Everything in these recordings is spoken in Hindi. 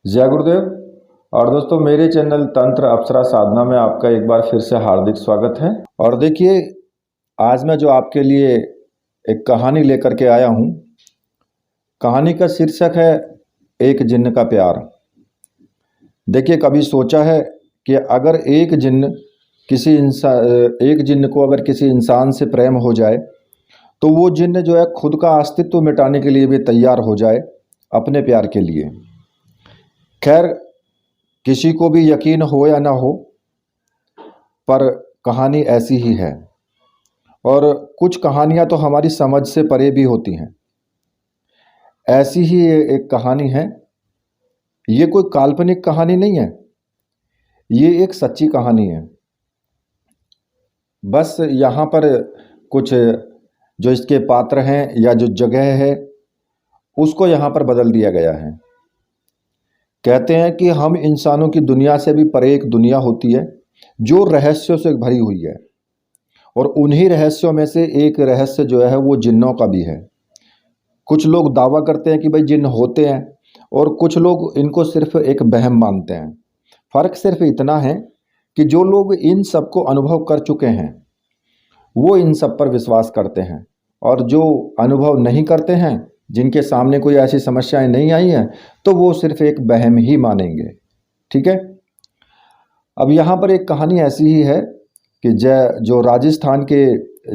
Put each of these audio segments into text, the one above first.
जय गुरुदेव। और दोस्तों, मेरे चैनल तंत्र अप्सरा साधना में आपका एक बार फिर से हार्दिक स्वागत है। और देखिए, आज मैं जो आपके लिए एक कहानी लेकर के आया हूँ, कहानी का शीर्षक है एक जिन्न का प्यार। देखिए, कभी सोचा है कि अगर एक जिन्न को अगर किसी इंसान से प्रेम हो जाए तो वो जिन्न जो है खुद का अस्तित्व मिटाने के लिए भी तैयार हो जाए अपने प्यार के लिए। खैर, किसी को भी यकीन हो या ना हो, पर कहानी ऐसी ही है। और कुछ कहानियां तो हमारी समझ से परे भी होती हैं। ऐसी ही ये एक कहानी है। ये कोई काल्पनिक कहानी नहीं है, ये एक सच्ची कहानी है। बस यहाँ पर कुछ जो इसके पात्र हैं या जो जगह है उसको यहाँ पर बदल दिया गया है। कहते हैं कि हम इंसानों की दुनिया से भी परे एक दुनिया होती है जो रहस्यों से भरी हुई है, और उन्हीं रहस्यों में से एक रहस्य जो है वो जिन्नों का भी है। कुछ लोग दावा करते हैं कि भाई जिन्न होते हैं, और कुछ लोग इनको सिर्फ एक वहम मानते हैं। फर्क सिर्फ इतना है कि जो लोग इन सब को अनुभव कर चुके हैं वो इन सब पर विश्वास करते हैं, और जो अनुभव नहीं करते हैं, जिनके सामने कोई ऐसी समस्याएं नहीं आई हैं, तो वो सिर्फ एक वहम ही मानेंगे। ठीक है। अब यहाँ पर एक कहानी ऐसी ही है कि जो राजस्थान के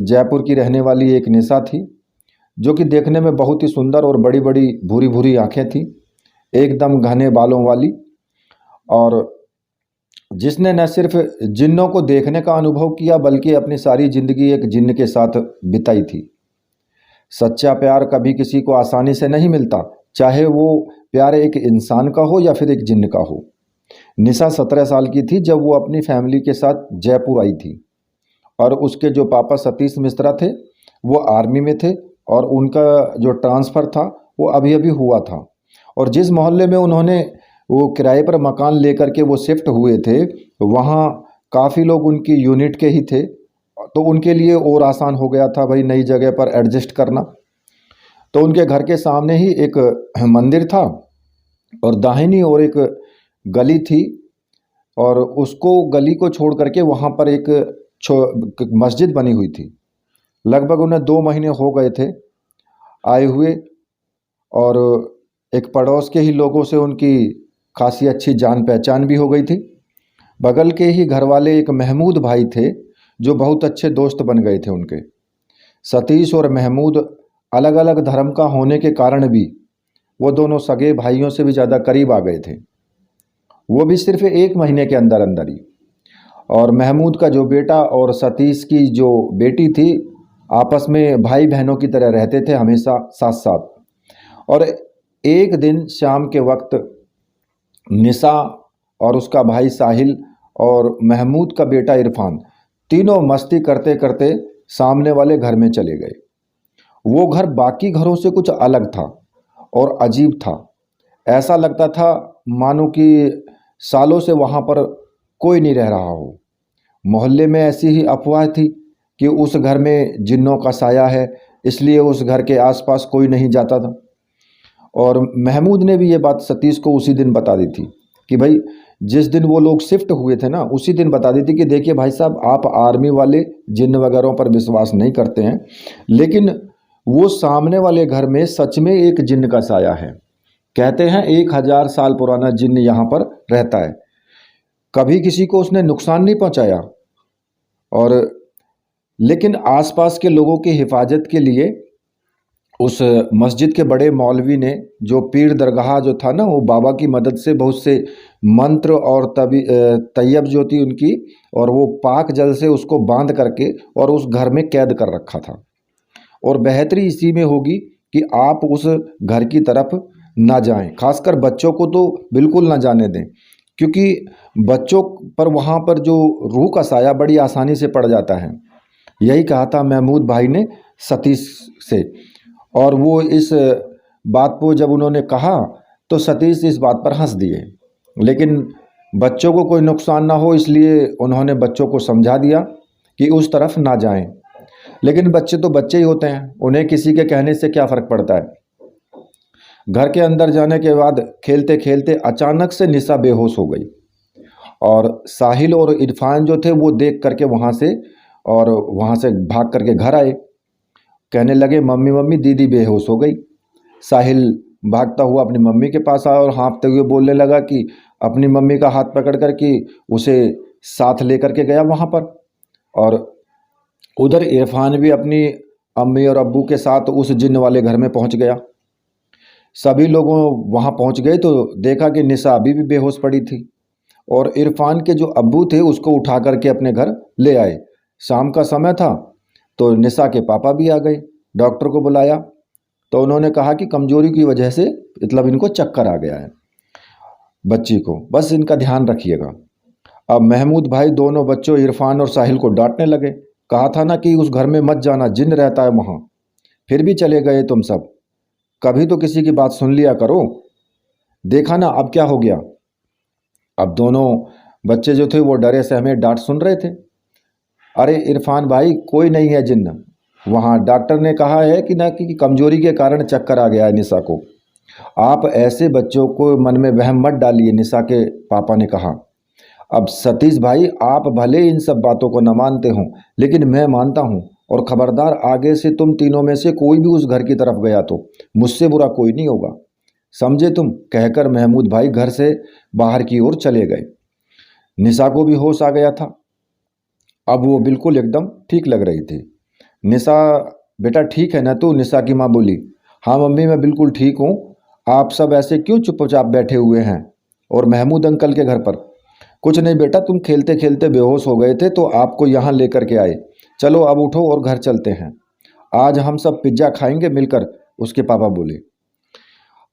जयपुर की रहने वाली एक निशा थी, जो कि देखने में बहुत ही सुंदर और बड़ी बड़ी भूरी भूरी आंखें थी, एकदम घने बालों वाली, और जिसने न सिर्फ जिन्नों को देखने का अनुभव किया बल्कि अपनी सारी जिंदगी एक जिन्न के साथ बिताई थी। सच्चा प्यार कभी किसी को आसानी से नहीं मिलता, चाहे वो प्यार एक इंसान का हो या फिर एक जिन्न का हो। निशा 17 साल की थी जब वो अपनी फैमिली के साथ जयपुर आई थी, और उसके जो पापा सतीश मिश्रा थे वो आर्मी में थे, और उनका जो ट्रांसफ़र था वो अभी अभी हुआ था। और जिस मोहल्ले में उन्होंने वो किराए पर मकान लेकर के वो शिफ्ट हुए थे, वहाँ काफ़ी लोग उनकी यूनिट के ही थे, तो उनके लिए और आसान हो गया था भाई नई जगह पर एडजस्ट करना। तो उनके घर के सामने ही एक मंदिर था, और दाहिनी ओर एक गली थी, और उसको गली को छोड़ करके वहाँ पर एक मस्जिद बनी हुई थी। लगभग उन्हें 2 महीने हो गए थे आए हुए, और एक पड़ोस के ही लोगों से उनकी खासी अच्छी जान पहचान भी हो गई थी। बगल के ही घर वाले एक महमूद भाई थे जो बहुत अच्छे दोस्त बन गए थे उनके। सतीश और महमूद अलग अलग धर्म का होने के कारण भी वो दोनों सगे भाइयों से भी ज़्यादा करीब आ गए थे, वो भी सिर्फ 1 महीने के अंदर अंदर ही। और महमूद का जो बेटा और सतीश की जो बेटी थी आपस में भाई बहनों की तरह रहते थे, हमेशा साथ साथ। और एक दिन शाम के वक्त निशा और उसका भाई साहिल और महमूद का बेटा इरफान तीनों मस्ती करते करते सामने वाले घर में चले गए। वो घर बाकी घरों से कुछ अलग था और अजीब था। ऐसा लगता था मानो कि सालों से वहाँ पर कोई नहीं रह रहा हो। मोहल्ले में ऐसी ही अफवाह थी कि उस घर में जिन्नों का साया है, इसलिए उस घर के आसपास कोई नहीं जाता था। और महमूद ने भी ये बात सतीश को उसी दिन बता दी थी कि भाई जिस दिन वो लोग शिफ्ट हुए थे ना, उसी दिन बता दी थी कि देखिए भाई साहब, आप आर्मी वाले जिन्न वगैरह पर विश्वास नहीं करते हैं, लेकिन वो सामने वाले घर में सच में एक जिन्न का साया है। कहते हैं 1000 साल पुराना जिन्न यहाँ पर रहता है। कभी किसी को उसने नुकसान नहीं पहुँचाया, और लेकिन आसपास के लोगों की हिफाजत के लिए उस मस्जिद के बड़े मौलवी ने, जो पीर दरगाह जो था ना, वो बाबा की मदद से बहुत से मंत्र और तैयब जो थी उनकी, और वो पाक जल से उसको बांध करके और उस घर में कैद कर रखा था। और बेहतरी इसी में होगी कि आप उस घर की तरफ ना जाएं, खासकर बच्चों को तो बिल्कुल ना जाने दें, क्योंकि बच्चों पर वहाँ पर जो रूह का साया बड़ी आसानी से पड़ जाता है। यही कहा था महमूद भाई ने सतीश से, और वो इस बात को जब उन्होंने कहा तो सतीश इस बात पर हंस दिए, लेकिन बच्चों को कोई नुकसान ना हो इसलिए उन्होंने बच्चों को समझा दिया कि उस तरफ ना जाएं। लेकिन बच्चे तो बच्चे ही होते हैं, उन्हें किसी के कहने से क्या फ़र्क पड़ता है। घर के अंदर जाने के बाद खेलते खेलते अचानक से निशा बेहोश हो गई और साहिल और इरफान जो थे वो देख करके वहाँ से और वहाँ से भाग करके घर आए। कहने लगे मम्मी मम्मी दीदी बेहोश हो गई। साहिल भागता हुआ अपनी मम्मी के पास आया और हाँफते हुए बोलने लगा कि अपनी मम्मी का हाथ पकड़ कर के उसे साथ लेकर के गया वहाँ पर। और उधर इरफान भी अपनी अम्मी और अब्बू के साथ उस जिन्न वाले घर में पहुँच गया। सभी लोगों वहाँ पहुँच गए तो देखा कि निशा अभी भी बेहोश पड़ी थी और इरफान के जो अब्बू थे उसको उठा करके अपने घर ले आए। शाम का समय था तो निशा के पापा भी आ गए। डॉक्टर को बुलाया तो उन्होंने कहा कि कमजोरी की वजह से मतलब इनको चक्कर आ गया है बच्ची को, बस इनका ध्यान रखिएगा। अब महमूद भाई दोनों बच्चों इरफान और साहिल को डांटने लगे। कहा था ना कि उस घर में मत जाना, जिन्न रहता है वहाँ, फिर भी चले गए तुम सब। कभी तो किसी की बात सुन लिया करो। देखा ना अब क्या हो गया। अब दोनों बच्चे जो थे वो डरे सहमे डांट सुन रहे थे। अरे इरफान भाई कोई नहीं है जिन्न, वहाँ डॉक्टर ने कहा है कि ना कि कमजोरी के कारण चक्कर आ गया है निशा को। आप ऐसे बच्चों को मन में वहम मत डालिए, निशा के पापा ने कहा। अब सतीश भाई आप भले इन सब बातों को न मानते हो लेकिन मैं मानता हूँ और खबरदार आगे से तुम तीनों में से कोई भी उस घर की तरफ गया तो मुझसे बुरा कोई नहीं होगा, समझे तुम, कहकर महमूद भाई घर से बाहर की ओर चले गए। निशा को भी होश आ गया था। अब वो बिल्कुल एकदम ठीक लग रही थी। निशा बेटा ठीक है ना तू, निशा की माँ बोली। हाँ मम्मी मैं बिल्कुल ठीक हूँ, आप सब ऐसे क्यों चुपचाप बैठे हुए हैं। और महमूद अंकल के घर पर कुछ नहीं बेटा, तुम खेलते खेलते बेहोश हो गए थे तो आपको यहाँ लेकर के आए। चलो अब उठो और घर चलते हैं, आज हम सब पिज्ज़ा खाएंगे मिलकर, उसके पापा बोले।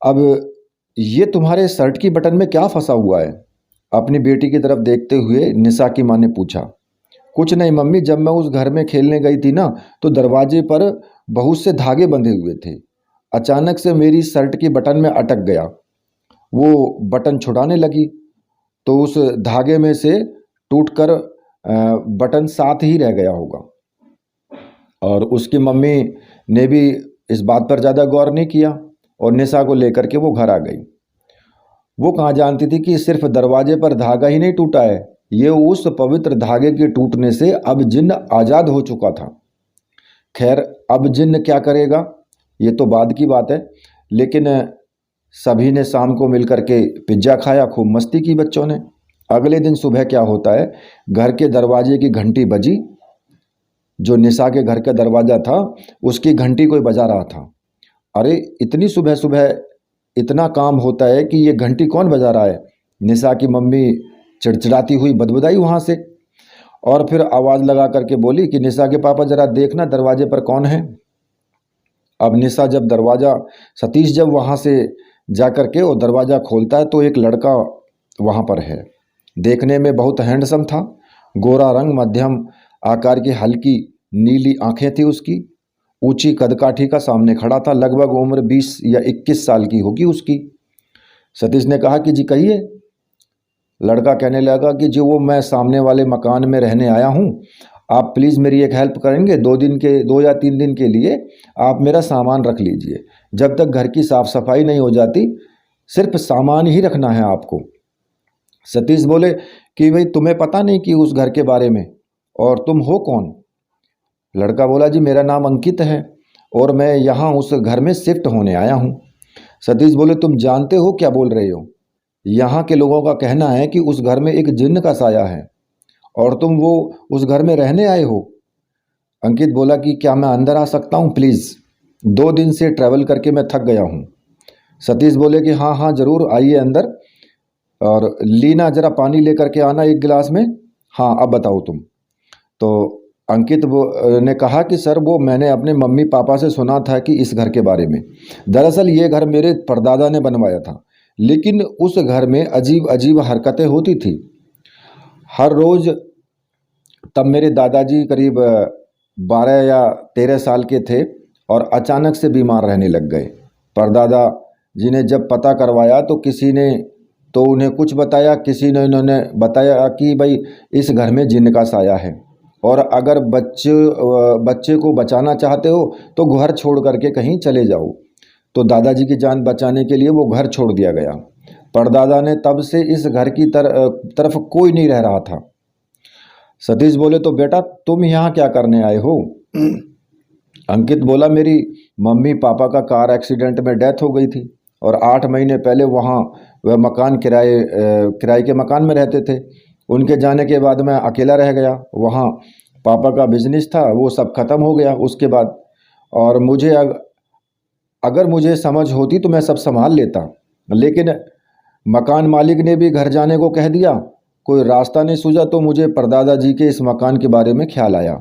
अब ये तुम्हारे शर्ट की बटन में क्या फंसा हुआ है, अपनी बेटी की तरफ देखते हुए निशा की माँ ने पूछा। कुछ नहीं मम्मी, जब मैं उस घर में खेलने गई थी ना तो दरवाजे पर बहुत से धागे बंधे हुए थे, अचानक से मेरी शर्ट की बटन में अटक गया, वो बटन छुड़ाने लगी तो उस धागे में से टूटकर बटन साथ ही रह गया होगा। और उसकी मम्मी ने भी इस बात पर ज़्यादा गौर नहीं किया और निशा को लेकर के वो घर आ गई। वो कहाँ जानती थी कि सिर्फ दरवाजे पर धागा ही नहीं टूटा है, ये उस पवित्र धागे के टूटने से अब जिन्न आज़ाद हो चुका था। खैर अब जिन्न क्या करेगा ये तो बाद की बात है, लेकिन सभी ने शाम को मिलकर के पिज्ज़ा खाया, खूब मस्ती की बच्चों ने। अगले दिन सुबह क्या होता है, घर के दरवाजे की घंटी बजी। जो निशा के घर का दरवाज़ा था उसकी घंटी कोई बजा रहा था। अरे इतनी सुबह सुबह इतना काम होता है कि ये घंटी कौन बजा रहा है। निशा की मम्मी चिड़चिड़ाती हुई बदबुदाई वहाँ से और फिर आवाज़ लगा करके बोली कि निशा के पापा ज़रा देखना दरवाजे पर कौन है। अब निशा जब दरवाज़ा सतीश जब वहाँ से जा कर के वो दरवाज़ा खोलता है तो एक लड़का वहाँ पर है। देखने में बहुत हैंडसम था, गोरा रंग, मध्यम आकार की हल्की नीली आंखें थी उसकी, ऊंची कदकाठी का सामने खड़ा था, लगभग उम्र 20 या 21 साल की होगी उसकी। सतीश ने कहा कि जी कहिए। लड़का कहने लगा कि जो वो मैं सामने वाले मकान में रहने आया हूँ, आप प्लीज़ मेरी एक हेल्प करेंगे, 2 या 3 दिन के लिए आप मेरा सामान रख लीजिए, जब तक घर की साफ़ सफाई नहीं हो जाती सिर्फ सामान ही रखना है आपको। सतीश बोले कि भाई तुम्हें पता नहीं कि उस घर के बारे में, और तुम हो कौन। लड़का बोला जी मेरा नाम अंकित है और मैं यहाँ उस घर में शिफ्ट होने आया हूँ। सतीश बोले तुम जानते हो क्या बोल रहे हो, यहाँ के लोगों का कहना है कि उस घर में एक जिन्न का साया है और तुम वो उस घर में रहने आए हो। अंकित बोला कि क्या मैं अंदर आ सकता हूँ प्लीज़, 2 दिन से ट्रैवल करके मैं थक गया हूँ। सतीश बोले कि हाँ हाँ ज़रूर आइए अंदर, और लीना ज़रा पानी लेकर के आना 1 गिलास में। हाँ अब बताओ तुम। तो अंकित ने कहा कि सर वो मैंने अपने मम्मी पापा से सुना था कि इस घर के बारे में, दरअसल ये घर मेरे परदादा ने बनवाया था, लेकिन उस घर में अजीब अजीब हरकतें होती थी। हर रोज़, तब मेरे दादाजी करीब 12 या 13 साल के थे और अचानक से बीमार रहने लग गए। परदादा जी ने जब पता करवाया तो किसी ने तो उन्हें कुछ बताया, किसी ने उन्होंने बताया कि भाई इस घर में जिन्न का साया है और अगर बच्चे को बचाना चाहते हो तो घर छोड़ करके कहीं चले जाओ। तो दादाजी की जान बचाने के लिए वो घर छोड़ दिया गया। परदादा ने तब से इस घर की तरफ कोई नहीं रह रहा था। सतीश बोले, तो बेटा तुम यहाँ क्या करने आए हो? अंकित बोला, मेरी मम्मी पापा का कार एक्सीडेंट में डेथ हो गई थी और 8 महीने पहले वहाँ वह मकान किराए के मकान में रहते थे। उनके जाने के बाद मैं अकेला रह गया। वहाँ पापा का बिजनेस था, वो सब खत्म हो गया उसके बाद। और अगर मुझे समझ होती तो मैं सब संभाल लेता, लेकिन मकान मालिक ने भी घर जाने को कह दिया। कोई रास्ता नहीं सूझा तो मुझे परदादा जी के इस मकान के बारे में ख्याल आया।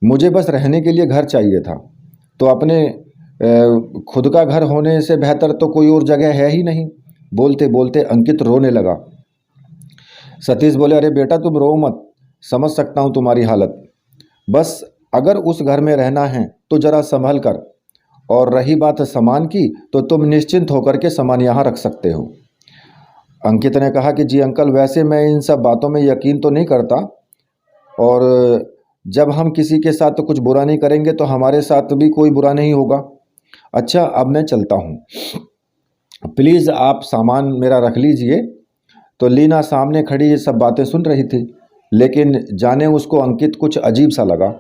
मुझे बस रहने के लिए घर चाहिए था, तो अपने खुद का घर होने से बेहतर तो कोई और जगह है ही नहीं। बोलते बोलते अंकित रोने लगा। सतीश बोले, अरे बेटा तुम रो मत, समझ सकता हूँ तुम्हारी हालत। बस अगर उस घर में रहना है तो ज़रा संभल कर, और रही बात सामान की तो तुम निश्चिंत होकर के सामान यहाँ रख सकते हो। अंकित ने कहा कि जी अंकल, वैसे मैं इन सब बातों में यकीन तो नहीं करता, और जब हम किसी के साथ तो कुछ बुरा नहीं करेंगे तो हमारे साथ भी कोई बुरा नहीं होगा। अच्छा अब मैं चलता हूँ, प्लीज़ आप सामान मेरा रख लीजिए। तो लीना सामने खड़ी ये सब बातें सुन रही थी, लेकिन जाने उसको अंकित कुछ अजीब सा लगा।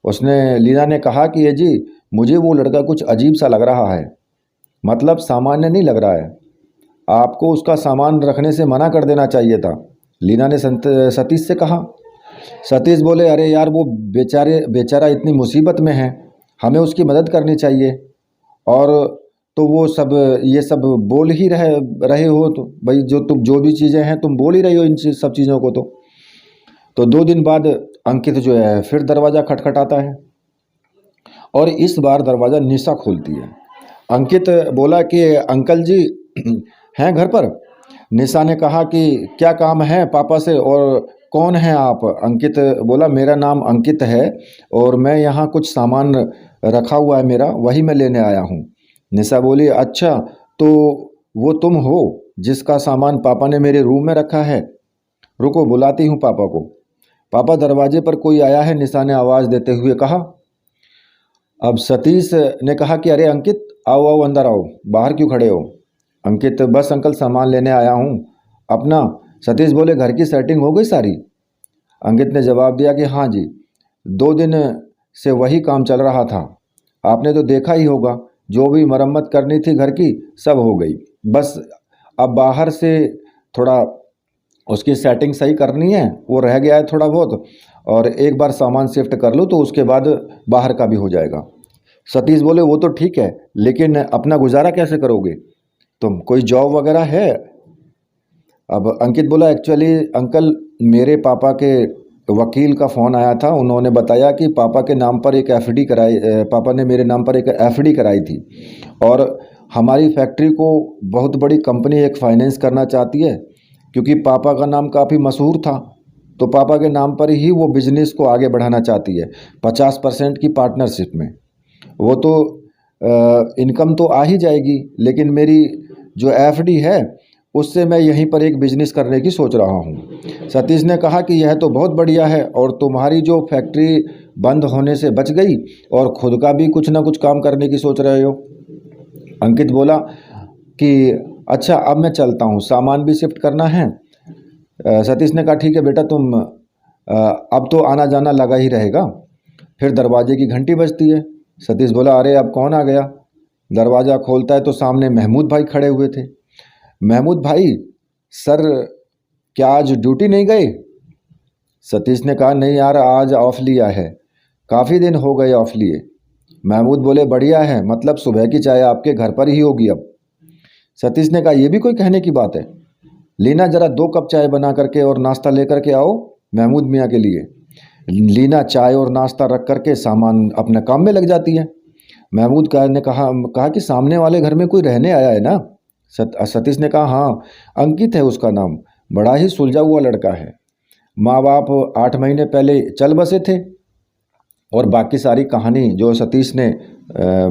लीना ने कहा कि ये जी, मुझे वो लड़का कुछ अजीब सा लग रहा है, मतलब सामान्य नहीं लग रहा है। आपको उसका सामान रखने से मना कर देना चाहिए था, लीना ने सतीश से कहा। सतीश बोले, अरे यार वो बेचारा इतनी मुसीबत में है, हमें उसकी मदद करनी चाहिए। और तो वो सब ये सब बोल ही रहे हो, तो भाई जो भी चीज़ें हैं तुम बोल ही रही हो इन सब चीज़ों को। तो 2 दिन बाद अंकित जो है फिर दरवाज़ा खटखटाता है, और इस बार दरवाज़ा निशा खोलती है। अंकित बोला कि अंकल जी हैं घर पर? निशा ने कहा कि क्या काम है पापा से, और कौन है आप? अंकित बोला, मेरा नाम अंकित है और मैं यहाँ कुछ सामान रखा हुआ है मेरा, वही मैं लेने आया हूँ। निशा बोली, अच्छा तो वो तुम हो जिसका सामान पापा ने मेरे रूम में रखा है? रुको बुलाती हूँ पापा को। पापा दरवाजे पर कोई आया है, निशा ने आवाज़ देते हुए कहा। अब सतीश ने कहा कि अरे अंकित आओ आओ अंदर आओ, बाहर क्यों खड़े हो? अंकित, बस अंकल सामान लेने आया हूँ अपना। सतीश बोले, घर की सेटिंग हो गई सारी? अंकित ने जवाब दिया कि हाँ जी, 2 दिन से वही काम चल रहा था, आपने तो देखा ही होगा, जो भी मरम्मत करनी थी घर की सब हो गई। बस अब बाहर से थोड़ा उसकी सेटिंग सही करनी है, वो रह गया है थोड़ा बहुत, और एक बार सामान शिफ्ट कर लो तो उसके बाद बाहर का भी हो जाएगा। सतीश बोले, वो तो ठीक है, लेकिन अपना गुजारा कैसे करोगे तुम? कोई जॉब वगैरह है? अब अंकित बोला, एक्चुअली अंकल मेरे पापा के वकील का फ़ोन आया था, उन्होंने बताया कि पापा के नाम पर एक एफडी कराई, पापा ने मेरे नाम पर एक एफडी कराई थी, और हमारी फैक्ट्री को बहुत बड़ी कंपनी एक फाइनेंस करना चाहती है, क्योंकि पापा का नाम काफ़ी मशहूर था, तो पापा के नाम पर ही वो बिज़नेस को आगे बढ़ाना चाहती है 50% की पार्टनरशिप में। वो तो इनकम तो आ ही जाएगी, लेकिन मेरी जो एफडी है उससे मैं यहीं पर एक बिज़नेस करने की सोच रहा हूँ। सतीश ने कहा कि यह तो बहुत बढ़िया है, और तुम्हारी जो फैक्ट्री बंद होने से बच गई और ख़ुद का भी कुछ ना कुछ काम करने की सोच रहे हो। अंकित बोला कि अच्छा अब मैं चलता हूँ, सामान भी शिफ्ट करना है। सतीश ने कहा, ठीक है बेटा, तुम अब तो आना जाना लगा ही रहेगा। फिर दरवाजे की घंटी बजती है। सतीश बोला, अरे अब कौन आ गया? दरवाज़ा खोलता है तो सामने महमूद भाई खड़े हुए थे। महमूद भाई, सर क्या आज ड्यूटी नहीं गए? सतीश ने कहा, नहीं यार, आज ऑफ लिया है, काफ़ी दिन हो गए ऑफ लिए। महमूद बोले, बढ़िया है, मतलब सुबह की चाय आपके घर पर ही होगी अब। सतीश ने कहा, यह भी कोई कहने की बात है? लीना ज़रा 2 कप चाय बना करके और नाश्ता लेकर के आओ महमूद मियाँ के लिए। लीना चाय और नाश्ता रख करके सामान अपने काम में लग जाती है। महमूद ने कहा कि सामने वाले घर में कोई रहने आया है ना? सतीश ने कहा, हाँ, अंकित है उसका नाम, बड़ा ही सुलझा हुआ लड़का है, माँ बाप 8 महीने पहले चल बसे थे। और बाकी सारी कहानी जो सतीश ने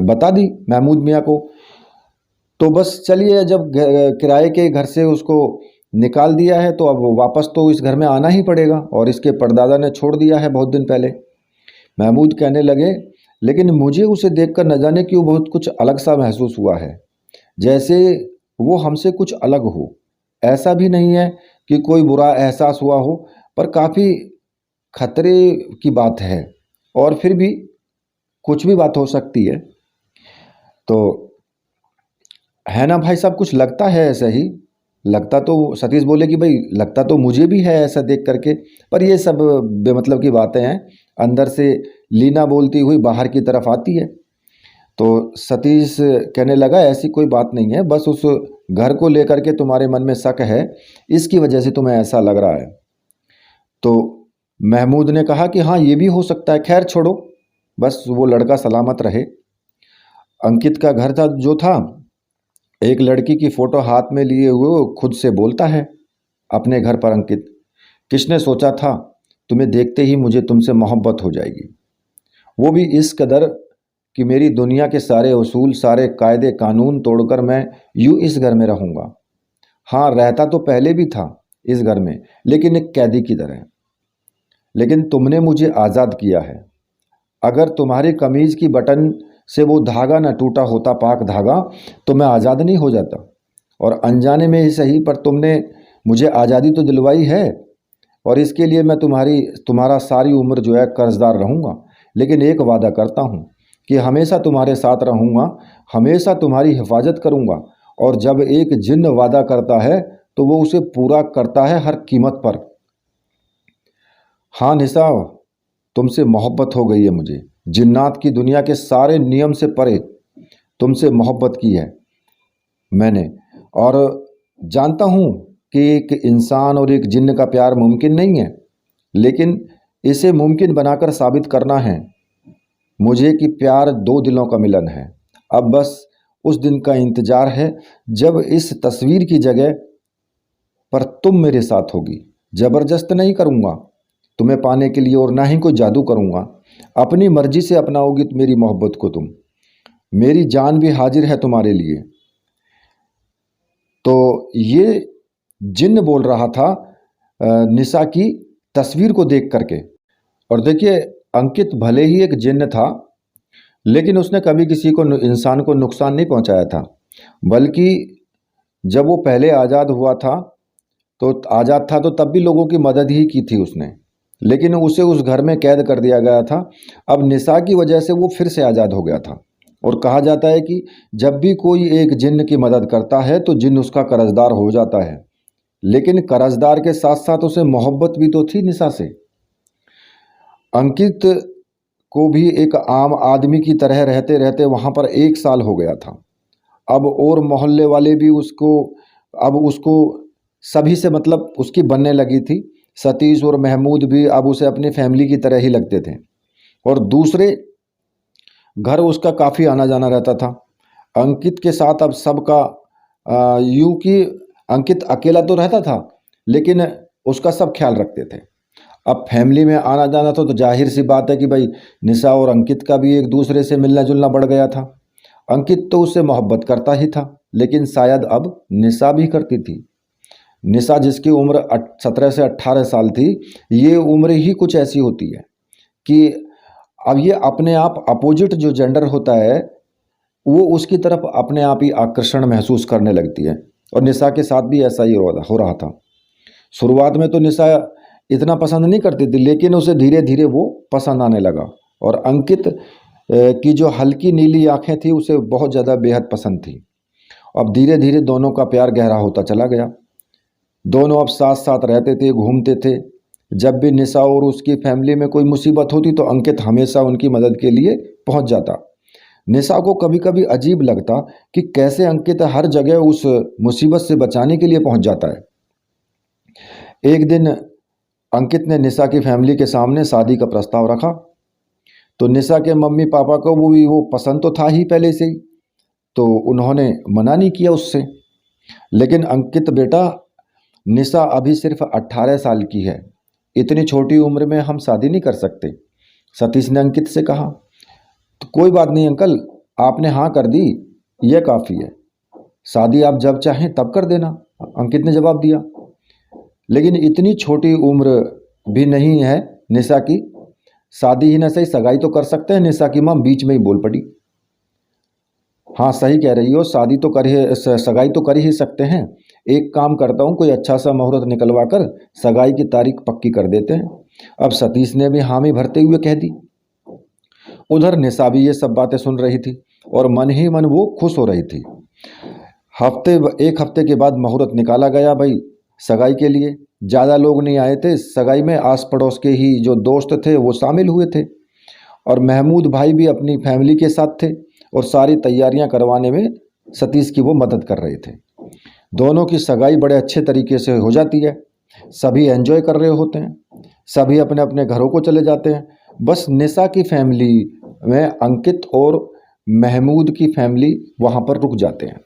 बता दी महमूद मियाँ को। तो बस चलिए, जब किराए के घर से उसको निकाल दिया है तो अब वापस तो इस घर में आना ही पड़ेगा, और इसके परदादा ने छोड़ दिया है बहुत दिन पहले। महमूद कहने लगे लेकिन मुझे उसे देखकर न जाने क्यों बहुत कुछ अलग सा महसूस हुआ है, जैसे वो हमसे कुछ अलग हो। ऐसा भी नहीं है कि कोई बुरा एहसास हुआ हो, पर काफ़ी खतरे की बात है। और फिर भी कुछ भी बात हो सकती है। तो है ना भाई साहब, कुछ लगता है ऐसा ही। लगता तो सतीश बोले कि भाई लगता तो मुझे भी है ऐसा देख करके, पर ये सब बेमतलब की बातें हैं। अंदर से लीना बोलती हुई बाहर की तरफ आती है। तो सतीश कहने लगा ऐसी कोई बात नहीं है, बस उस घर को लेकर के तुम्हारे मन में शक है, इसकी वजह से तुम्हें ऐसा लग रहा है। तो महमूद ने कहा कि हाँ ये भी हो सकता है, खैर छोड़ो, बस वो लड़का सलामत रहे। अंकित का घर था जो था, एक लड़की की फोटो हाथ में लिए हुए वो खुद से बोलता है अपने घर पर, अंकित किसने सोचा था तुम्हें देखते ही मुझे तुमसे मोहब्बत हो जाएगी, वो भी इस कदर कि मेरी दुनिया के सारे उसूल सारे कायदे कानून तोड़कर मैं यूं इस घर में रहूंगा। हाँ रहता तो पहले भी था इस घर में, लेकिन एक कैदी की तरह। लेकिन तुमने मुझे आज़ाद किया है। अगर तुम्हारी कमीज की बटन से वो धागा न टूटा होता, पाक धागा, तो मैं आज़ाद नहीं हो जाता। और अनजाने में ही सही, पर तुमने मुझे आज़ादी तो दिलवाई है, और इसके लिए मैं तुम्हारा सारी उम्र जो है कर्जदार रहूँगा। लेकिन एक वादा करता हूँ कि हमेशा तुम्हारे साथ रहूँगा, हमेशा तुम्हारी हिफाजत करूँगा। और जब एक जिन्न वादा करता है तो वो उसे पूरा करता है हर कीमत पर। हाँ निशा, तुमसे मोहब्बत हो गई है मुझे। जिन्नात की दुनिया के सारे नियम से परे तुमसे मोहब्बत की है मैंने। और जानता हूँ कि एक इंसान और एक जिन्न का प्यार मुमकिन नहीं है, लेकिन इसे मुमकिन बनाकर साबित करना है मुझे कि प्यार दो दिलों का मिलन है। अब बस उस दिन का इंतजार है जब इस तस्वीर की जगह पर तुम मेरे साथ होगी। जबरदस्त नहीं करूँगा तुम्हें पाने के लिए, और ना ही कोई जादू करूँगा। अपनी मर्जी से अपनाओगी मेरी मोहब्बत को तुम। मेरी जान भी हाजिर है तुम्हारे लिए। तो ये जिन्न बोल रहा था निशा की तस्वीर को देख करके। और देखिए, अंकित भले ही एक जिन्न था, लेकिन उसने कभी किसी को इंसान को नुकसान नहीं पहुंचाया था। बल्कि जब वो पहले आज़ाद हुआ था, तो आज़ाद था तो तब भी लोगों की मदद ही की थी उसने, लेकिन उसे उस घर में कैद कर दिया गया था। अब निशा की वजह से वो फिर से आज़ाद हो गया था। और कहा जाता है कि जब भी कोई एक जिन्न की मदद करता है तो जिन्न उसका कर्जदार हो जाता है। लेकिन कर्जदार के साथ साथ उसे मोहब्बत भी तो थी निशा से। अंकित को भी एक आम आदमी की तरह रहते रहते वहाँ पर 1 साल हो गया था। अब और मोहल्ले वाले भी उसको सभी से मतलब उसकी बनने लगी थी। सतीश और महमूद भी अब उसे अपनी फैमिली की तरह ही लगते थे। और दूसरे घर उसका काफ़ी आना जाना रहता था। अंकित के साथ अब सबका यूं कि अंकित अकेला तो रहता था, लेकिन उसका सब ख्याल रखते थे। अब फैमिली में आना जाना था तो जाहिर सी बात है कि भाई निशा और अंकित का भी एक दूसरे से मिलना जुलना बढ़ गया था। अंकित तो उससे मोहब्बत करता ही था, लेकिन शायद अब निशा भी करती थी। निशा जिसकी उम्र 17 से 18 साल थी, ये उम्र ही कुछ ऐसी होती है कि अब ये अपने आप अपोजिट जो जेंडर होता है वो उसकी तरफ अपने आप ही आकर्षण महसूस करने लगती है। और निशा के साथ भी ऐसा ही हो रहा था। शुरुआत में तो निशा इतना पसंद नहीं करती थी, लेकिन उसे धीरे धीरे वो पसंद आने लगा। और अंकित की जो हल्की नीली आंखें थी उसे बहुत ज़्यादा बेहद पसंद थी। अब धीरे धीरे दोनों का प्यार गहरा होता चला गया। दोनों अब साथ साथ रहते थे, घूमते थे। जब भी निशा और उसकी फैमिली में कोई मुसीबत होती तो अंकित हमेशा उनकी मदद के लिए पहुंच जाता। निशा को कभी कभी अजीब लगता कि कैसे अंकित हर जगह उस मुसीबत से बचाने के लिए पहुंच जाता है। एक दिन अंकित ने निशा की फैमिली के सामने शादी का प्रस्ताव रखा। तो निशा के मम्मी पापा को वो पसंद तो था ही पहले से ही, तो उन्होंने मना नहीं किया उससे। लेकिन अंकित बेटा, निशा अभी सिर्फ 18 साल की है, इतनी छोटी उम्र में हम शादी नहीं कर सकते, सतीश ने अंकित से कहा। तो कोई बात नहीं अंकल, आपने हाँ कर दी, यह काफ़ी है, शादी आप जब चाहें तब कर देना, अंकित ने जवाब दिया। लेकिन इतनी छोटी उम्र भी नहीं है निशा की, शादी ही न सही सगाई तो कर सकते हैं। निशा की माँ बीच में ही बोल पड़ी। हाँ सही कह रही हो, शादी तो कर ही सगाई तो कर ही सकते हैं। एक काम करता हूँ, कोई अच्छा सा मुहूर्त निकलवा कर सगाई की तारीख पक्की कर देते हैं। अब सतीश ने भी हामी भरते हुए कह दी। उधर निशा भी ये सब बातें सुन रही थी और मन ही मन वो खुश हो रही थी। एक हफ्ते के बाद मुहूर्त निकाला गया भाई सगाई के लिए। ज़्यादा लोग नहीं आए थे सगाई में, आस पड़ोस के ही जो दोस्त थे वो शामिल हुए थे और महमूद भाई भी अपनी फैमिली के साथ थे और सारी तैयारियां करवाने में सतीश की वो मदद कर रहे थे। दोनों की सगाई बड़े अच्छे तरीके से हो जाती है। सभी एंजॉय कर रहे होते हैं, सभी अपने अपने घरों को चले जाते हैं। बस निशा की फैमिली में अंकित और महमूद की फैमिली वहाँ पर रुक जाते हैं।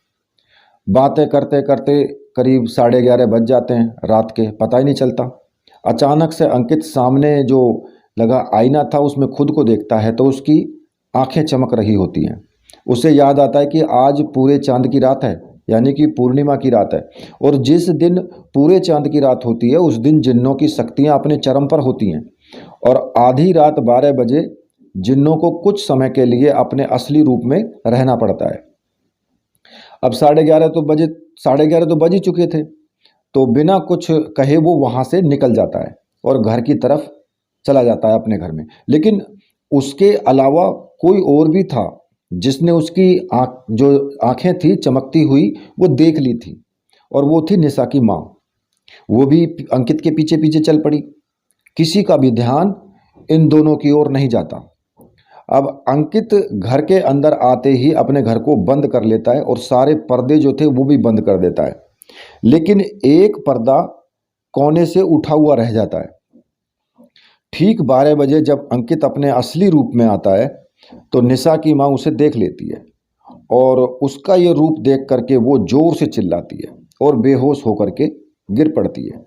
बातें करते करते करीब 11:30 बज जाते हैं रात के, पता ही नहीं चलता। अचानक से अंकित सामने जो लगा आईना था उसमें खुद को देखता है तो उसकी आंखें चमक रही होती हैं। उसे याद आता है कि आज पूरे चांद की रात है, यानी कि पूर्णिमा की रात है और जिस दिन पूरे चांद की रात होती है उस दिन जिन्नों की शक्तियां अपने चरम पर होती हैं और आधी रात 12 बजे जिन्नों को कुछ समय के लिए अपने असली रूप में रहना पड़ता है। अब 11:30 तो बज ही चुके थे, तो बिना कुछ कहे वो वहाँ से निकल जाता है और घर की तरफ चला जाता है अपने घर में। लेकिन उसके अलावा कोई और भी था जिसने उसकी जो आंखें थी चमकती हुई वो देख ली थी और वो थी निशा की माँ। वो भी अंकित के पीछे पीछे चल पड़ी। किसी का भी ध्यान इन दोनों की ओर नहीं जाता। अब अंकित घर के अंदर आते ही अपने घर को बंद कर लेता है और सारे पर्दे जो थे वो भी बंद कर देता है, लेकिन एक पर्दा कोने से उठा हुआ रह जाता है। ठीक 12 बजे जब अंकित अपने असली रूप में आता है तो निशा की माँ उसे देख लेती है और उसका ये रूप देख करके वो जोर से चिल्लाती है और बेहोश होकर के गिर पड़ती है।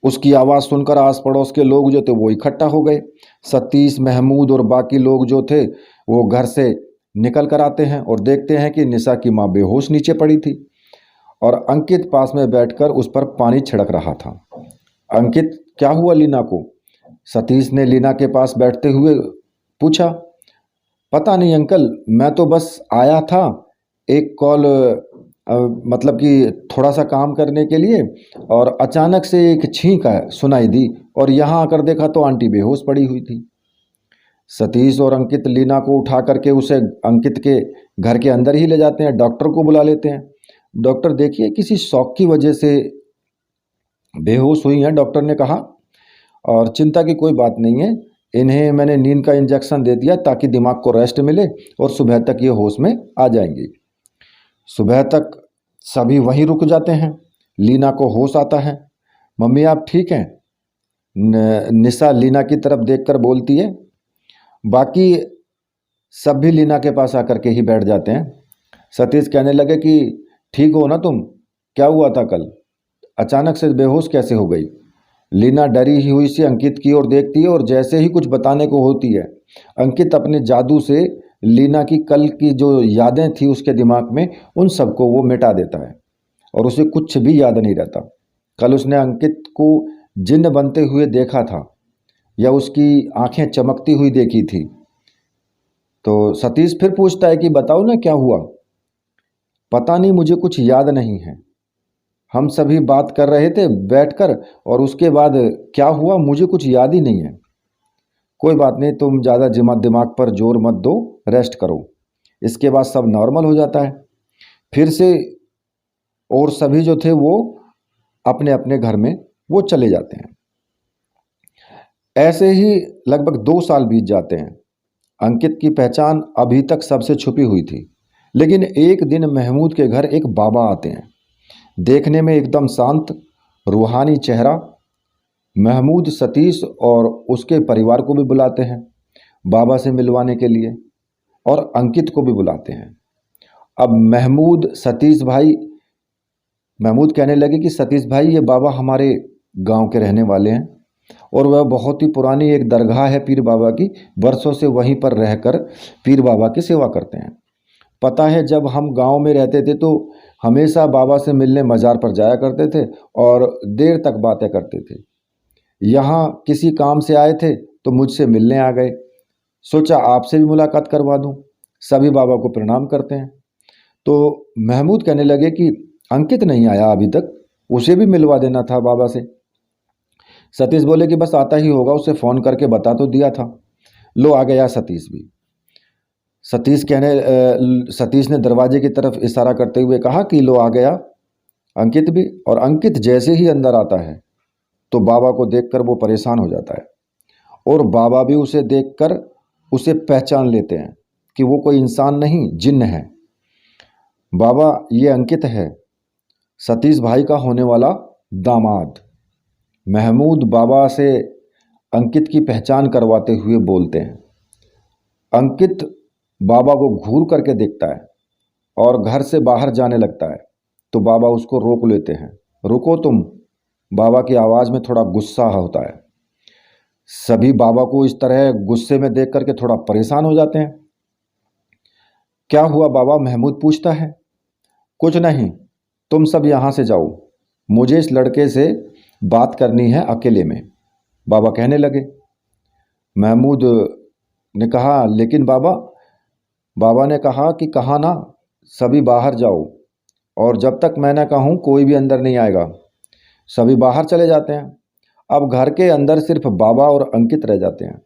उसकी आवाज़ सुनकर आस पड़ोस के लोग जो थे वो इकट्ठा हो गए। सतीश, महमूद और बाकी लोग जो थे वो घर से निकल कर आते हैं और देखते हैं कि निशा की माँ बेहोश नीचे पड़ी थी और अंकित पास में बैठकर उस पर पानी छिड़क रहा था। अंकित, क्या हुआ लीना को? सतीश ने लीना के पास बैठते हुए पूछा। पता नहीं अंकल, मैं तो बस आया था एक कॉल मतलब कि थोड़ा सा काम करने के लिए और अचानक से एक छींक सुनाई दी और यहाँ आकर देखा तो आंटी बेहोश पड़ी हुई थी। सतीश और अंकित लीना को उठा करके उसे अंकित के घर के अंदर ही ले जाते हैं, डॉक्टर को बुला लेते हैं। डॉक्टर देखिए किसी शॉक की वजह से बेहोश हुई हैं, डॉक्टर ने कहा, और चिंता की कोई बात नहीं है। इन्हें मैंने नींद का इंजेक्शन दे दिया ताकि दिमाग को रेस्ट मिले और सुबह तक ये होश में आ जाएंगी। सुबह तक सभी वहीं रुक जाते हैं। लीना को होश आता है। मम्मी आप ठीक हैं? निशा लीना की तरफ देखकर बोलती है। बाकी सब भी लीना के पास आकर के ही बैठ जाते हैं। सतीश कहने लगे कि ठीक हो ना तुम? क्या हुआ था कल? अचानक से बेहोश कैसे हो गई? लीना डरी ही हुई सी अंकित की ओर देखती है और जैसे ही कुछ बताने को होती है अंकित अपने जादू से लीना की कल की जो यादें थी उसके दिमाग में उन सबको वो मिटा देता है और उसे कुछ भी याद नहीं रहता। कल उसने अंकित को जिन्न बनते हुए देखा था या उसकी आंखें चमकती हुई देखी थी। तो सतीश फिर पूछता है कि बताओ ना क्या हुआ? पता नहीं, मुझे कुछ याद नहीं है। हम सभी बात कर रहे थे बैठकर और उसके बाद क्या हुआ मुझे कुछ याद ही नहीं है। कोई बात नहीं, तुम ज़्यादा दिमाग पर जोर मत दो, रेस्ट करो, इसके बाद सब नॉर्मल हो जाता है फिर से। और सभी जो थे वो अपने अपने घर में वो चले जाते हैं। ऐसे ही लगभग 2 साल बीत जाते हैं। अंकित की पहचान अभी तक सबसे छुपी हुई थी, लेकिन एक दिन महमूद के घर एक बाबा आते हैं। देखने में एकदम शांत, रूहानी चेहरा। महमूद सतीश और उसके परिवार को भी बुलाते हैं बाबा से मिलवाने के लिए और अंकित को भी बुलाते हैं। अब महमूद कहने लगे कि सतीश भाई, ये बाबा हमारे गांव के रहने वाले हैं और वह बहुत ही पुरानी एक दरगाह है पीर बाबा की, बरसों से वहीं पर रहकर पीर बाबा की सेवा करते हैं। पता है जब हम गांव में रहते थे तो हमेशा बाबा से मिलने मज़ार पर जाया करते थे और देर तक बातें करते थे। यहाँ किसी काम से आए थे तो मुझसे मिलने आ गए। सोचा आपसे भी मुलाकात करवा दूं। सभी बाबा को प्रणाम करते हैं। तो महमूद कहने लगे कि अंकित नहीं आया अभी तक, उसे भी मिलवा देना था बाबा से। सतीश बोले कि बस आता ही होगा, उसे फ़ोन करके बता तो दिया था। लो आ गया सतीश भी। सतीश ने दरवाजे की तरफ इशारा करते हुए कहा कि लो आ गया अंकित भी। और अंकित जैसे ही अंदर आता है तो बाबा को देखकर वो परेशान हो जाता है, और बाबा भी उसे देखकर उसे पहचान लेते हैं कि वो कोई इंसान नहीं, जिन्न है। बाबा, ये अंकित है, सतीश भाई का होने वाला दामाद। महमूद बाबा से अंकित की पहचान करवाते हुए बोलते हैं। अंकित बाबा को घूर करके देखता है और घर से बाहर जाने लगता है, तो बाबा उसको रोक लेते हैं। रुको तुम। बाबा की आवाज़ में थोड़ा गुस्सा होता है। सभी बाबा को इस तरह गुस्से में देख करके थोड़ा परेशान हो जाते हैं। क्या हुआ बाबा? महमूद पूछता है। कुछ नहीं, तुम सब यहाँ से जाओ, मुझे इस लड़के से बात करनी है अकेले में, बाबा कहने लगे। महमूद ने कहा, लेकिन बाबा ने कहा कि कहा ना, सभी बाहर जाओ, और जब तक मैं ना कहूँ कोई भी अंदर नहीं आएगा। सभी बाहर चले जाते हैं। अब घर के अंदर सिर्फ बाबा और अंकित रह जाते हैं।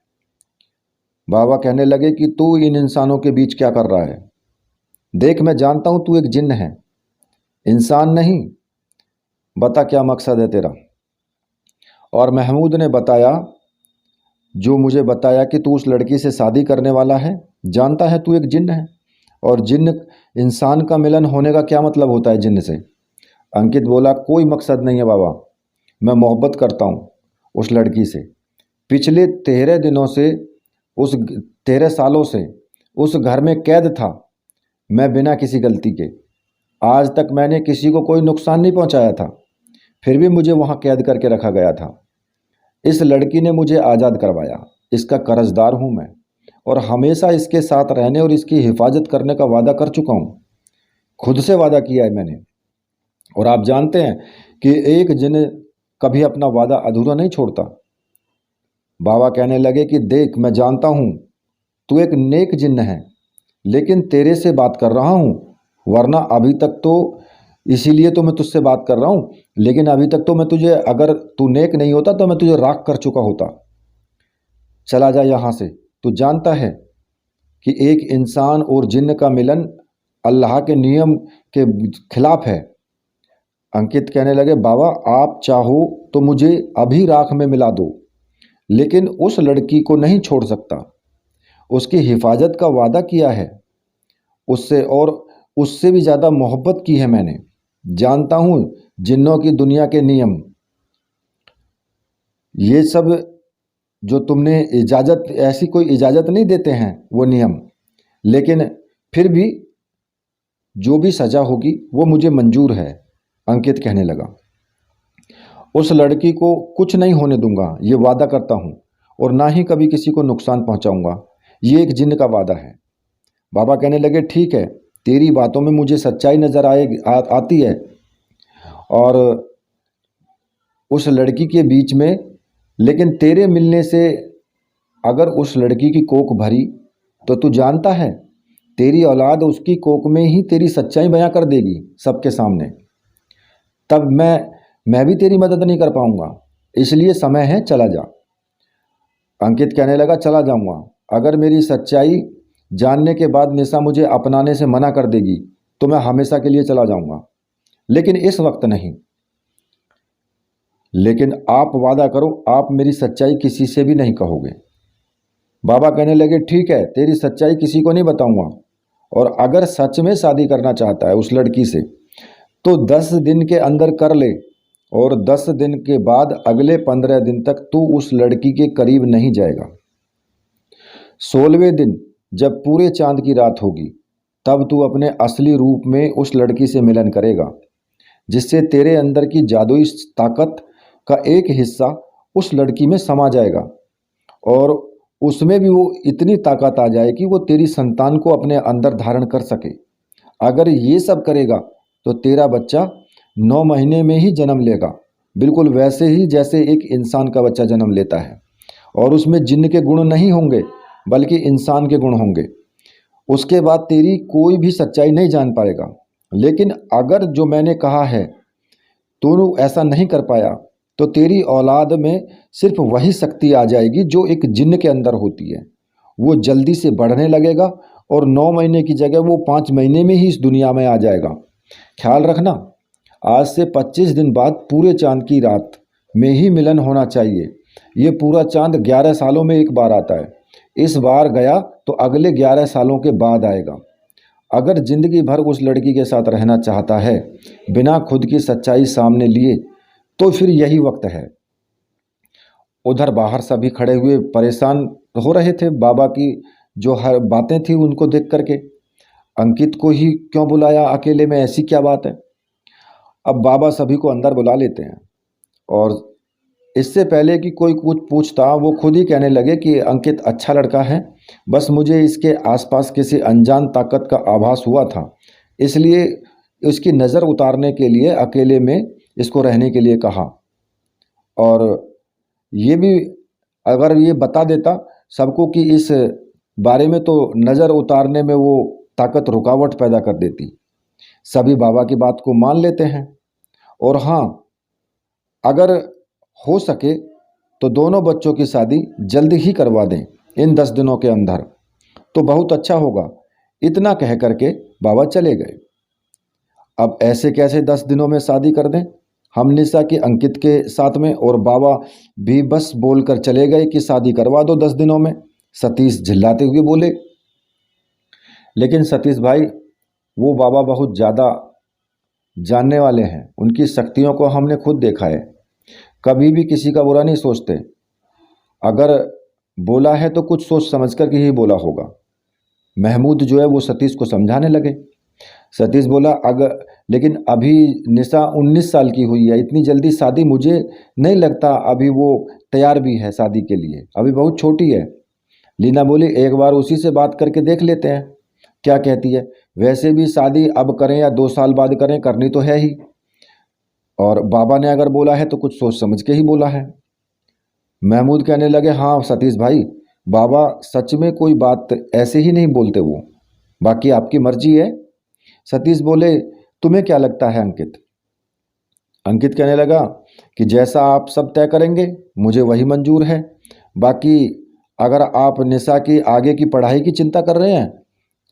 बाबा कहने लगे कि तू इन इंसानों के बीच क्या कर रहा है? देख, मैं जानता हूँ तू एक जिन्न है, इंसान नहीं। बता क्या मकसद है तेरा? और महमूद ने बताया, जो मुझे बताया कि तू उस लड़की से शादी करने वाला है। जानता है तू एक जिन्न है, और जिन्न इंसान का मिलन होने का क्या मतलब होता है जिन्न से? अंकित बोला, कोई मकसद नहीं है बाबा, मैं मोहब्बत करता हूँ उस लड़की से। पिछले 13 दिनों से, उस 13 सालों से उस घर में कैद था मैं, बिना किसी गलती के। आज तक मैंने किसी को कोई नुकसान नहीं पहुंचाया था, फिर भी मुझे वहां कैद करके रखा गया था। इस लड़की ने मुझे आज़ाद करवाया, इसका कर्जदार हूं मैं, और हमेशा इसके साथ रहने और इसकी हिफाजत करने का वादा कर चुका हूँ। खुद से वादा किया है मैंने। और आप जानते हैं कि एक जिन्न कभी अपना वादा अधूरा नहीं छोड़ता। बाबा कहने लगे कि देख, मैं जानता हूँ तू एक नेक जिन्न है, लेकिन तेरे से बात कर रहा हूँ, वरना अभी तक तो, इसीलिए तो मैं तुझसे बात कर रहा हूँ, लेकिन अभी तक तो मैं तुझे, अगर तू नेक नहीं होता तो मैं तुझे राख कर चुका होता। चला जा यहाँ से। तू जानता है कि एक इंसान और जिन्न का मिलन अल्लाह के नियम के खिलाफ है। अंकित कहने लगे, बाबा आप चाहो तो मुझे अभी राख में मिला दो, लेकिन उस लड़की को नहीं छोड़ सकता। उसकी हिफाजत का वादा किया है उससे, और उससे भी ज़्यादा मोहब्बत की है मैंने। जानता हूँ जिन्नों की दुनिया के नियम, ये सब जो तुमने इजाज़त, ऐसी कोई इजाज़त नहीं देते हैं वो नियम, लेकिन फिर भी जो भी सज़ा होगी वो मुझे मंजूर है। अंकित कहने लगा, उस लड़की को कुछ नहीं होने दूंगा, ये वादा करता हूँ, और ना ही कभी किसी को नुकसान पहुँचाऊँगा। ये एक जिन्न का वादा है। बाबा कहने लगे, ठीक है, तेरी बातों में मुझे सच्चाई नज़र आती है, और उस लड़की के बीच में, लेकिन तेरे मिलने से अगर उस लड़की की कोख भरी तो तू जानता है तेरी औलाद उसकी कोख में ही तेरी सच्चाई बयां कर देगी सबके सामने। तब मैं भी तेरी मदद नहीं कर पाऊंगा, इसलिए समय है, चला जा। अंकित कहने लगा, चला जाऊंगा। अगर मेरी सच्चाई जानने के बाद निशा मुझे अपनाने से मना कर देगी तो मैं हमेशा के लिए चला जाऊंगा, लेकिन इस वक्त नहीं। लेकिन आप वादा करो, आप मेरी सच्चाई किसी से भी नहीं कहोगे। बाबा कहने लगे, ठीक है, तेरी सच्चाई किसी को नहीं बताऊंगा, और अगर सच में शादी करना चाहता है उस लड़की से तो 10 दिन के अंदर कर ले, और 10 दिन के बाद अगले 15 दिन तक तू उस लड़की के करीब नहीं जाएगा। 16वें दिन जब पूरे चांद की रात होगी तब तू अपने असली रूप में उस लड़की से मिलन करेगा, जिससे तेरे अंदर की जादुई ताकत का एक हिस्सा उस लड़की में समा जाएगा, और उसमें भी वो इतनी ताकत आ जाए कि वो तेरी संतान को अपने अंदर धारण कर सके। अगर ये सब करेगा तो तेरा बच्चा 9 महीने में ही जन्म लेगा, बिल्कुल वैसे ही जैसे एक इंसान का बच्चा जन्म लेता है, और उसमें जिन्न के गुण नहीं होंगे बल्कि इंसान के गुण होंगे। उसके बाद तेरी कोई भी सच्चाई नहीं जान पाएगा। लेकिन अगर जो मैंने कहा है तू ऐसा नहीं कर पाया तो तेरी औलाद में सिर्फ वही शक्ति आ जाएगी जो एक जिन्न के अंदर होती है। वो जल्दी से बढ़ने लगेगा और 9 महीने की जगह वो 5 महीने में ही इस दुनिया में आ जाएगा। ख्याल रखना, आज से 25 दिन बाद पूरे चांद की रात में ही मिलन होना चाहिए। ये पूरा चांद 11 सालों में एक बार आता है। इस बार गया तो अगले 11 सालों के बाद आएगा। अगर जिंदगी भर उस लड़की के साथ रहना चाहता है बिना खुद की सच्चाई सामने लिए तो फिर यही वक्त है। उधर बाहर सभी खड़े हुए परेशान हो रहे थे बाबा की जो हर बातें थी उनको देख करके। अंकित को ही क्यों बुलाया अकेले में, ऐसी क्या बात है। अब बाबा सभी को अंदर बुला लेते हैं और इससे पहले कि कोई कुछ पूछता वो खुद ही कहने लगे कि अंकित अच्छा लड़का है, बस मुझे इसके आसपास किसी अनजान ताकत का आभास हुआ था, इसलिए उसकी नज़र उतारने के लिए अकेले में इसको रहने के लिए कहा। और ये भी अगर ये बता देता सबको कि इस बारे में तो नज़र उतारने में वो ताकत रुकावट पैदा कर देती। सभी बाबा की बात को मान लेते हैं और हाँ, अगर हो सके तो दोनों बच्चों की शादी जल्दी ही करवा दें इन 10 दिनों के अंदर, तो बहुत अच्छा होगा। इतना कह करके बाबा चले गए। अब ऐसे कैसे 10 दिनों में शादी कर दें हम निशा की अंकित के साथ में, और बाबा भी बस बोलकर चले गए कि शादी करवा दो 10 दिनों में। सतीश झिल्लाते हुए बोले। लेकिन सतीश भाई, वो बाबा बहुत ज़्यादा जानने वाले हैं, उनकी शक्तियों को हमने खुद देखा है, कभी भी किसी का बुरा नहीं सोचते। अगर बोला है तो कुछ सोच समझ कर के ही बोला होगा। महमूद जो है वो सतीश को समझाने लगे। सतीश बोला, अगर लेकिन अभी निशा 19 साल की हुई है, इतनी जल्दी शादी मुझे नहीं लगता अभी वो तैयार भी है शादी के लिए, अभी बहुत छोटी है। लीना बोली, एक बार उसी से बात करके देख लेते हैं क्या कहती है। वैसे भी शादी अब करें या 2 साल बाद करें, करनी तो है ही। और बाबा ने अगर बोला है तो कुछ सोच समझ के ही बोला है। महमूद कहने लगे, हाँ सतीश भाई, बाबा सच में कोई बात ऐसे ही नहीं बोलते वो, बाकी आपकी मर्जी है। सतीश बोले, तुम्हें क्या लगता है अंकित? अंकित कहने लगा कि जैसा आप सब तय करेंगे मुझे वही मंजूर है। बाकी अगर आप निशा की आगे की पढ़ाई की चिंता कर रहे हैं